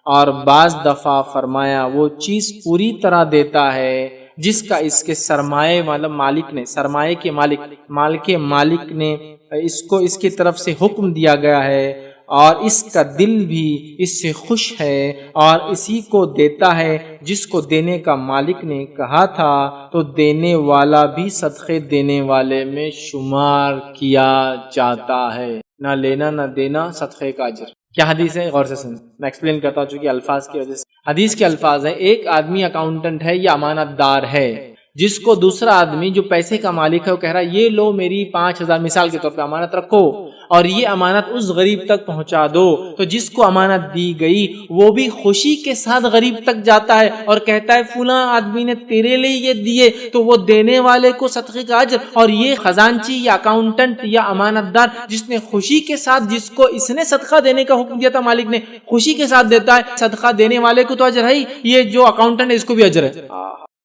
اور بعض دفعہ فرمایا وہ چیز پوری طرح دیتا ہے جس کا اس کے سرمایہ مطلب مالک نے، سرمایہ کے مالک، مال کے مالک نے اس کو اس کی طرف سے حکم دیا گیا ہے، اور اس کا دل بھی اس سے خوش ہے، اور اسی کو دیتا ہے جس کو دینے کا مالک نے کہا تھا، تو دینے والا بھی صدقے دینے والے میں شمار کیا جاتا ہے۔ نہ لینا نہ دینا، صدقے کا اجر۔ کیا حدیث ہے؟ غور سے سنیں، میں ایکسپلین کرتا ہوں چونکہ الفاظ کی وجہ سے۔ حدیث کے الفاظ ہیں، ایک آدمی اکاؤنٹنٹ ہے یا امانت دار ہے، جس کو دوسرا آدمی جو پیسے کا مالک ہے وہ کہہ رہا ہے یہ لو میری 5000 مثال کے طور پہ امانت رکھو، اور یہ امانت اس غریب تک پہنچا دو، تو جس کو امانت دی گئی وہ بھی خوشی کے ساتھ غریب تک جاتا ہے اور کہتا ہے فلاں آدمی نے تیرے لیے یہ دیے، تو وہ دینے والے کو صدقے کا اجر، اور یہ خزانچی یا اکاؤنٹنٹ یا امانت دار جس نے خوشی کے ساتھ، جس کو اس نے صدقہ دینے کا حکم دیا تھا مالک نے، خوشی کے ساتھ دیتا ہے، صدقہ دینے والے کو تو اجر ہے ہی، یہ جو اکاؤنٹنٹ ہے اس کو بھی اجر ہے،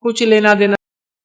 کچھ لینا دینا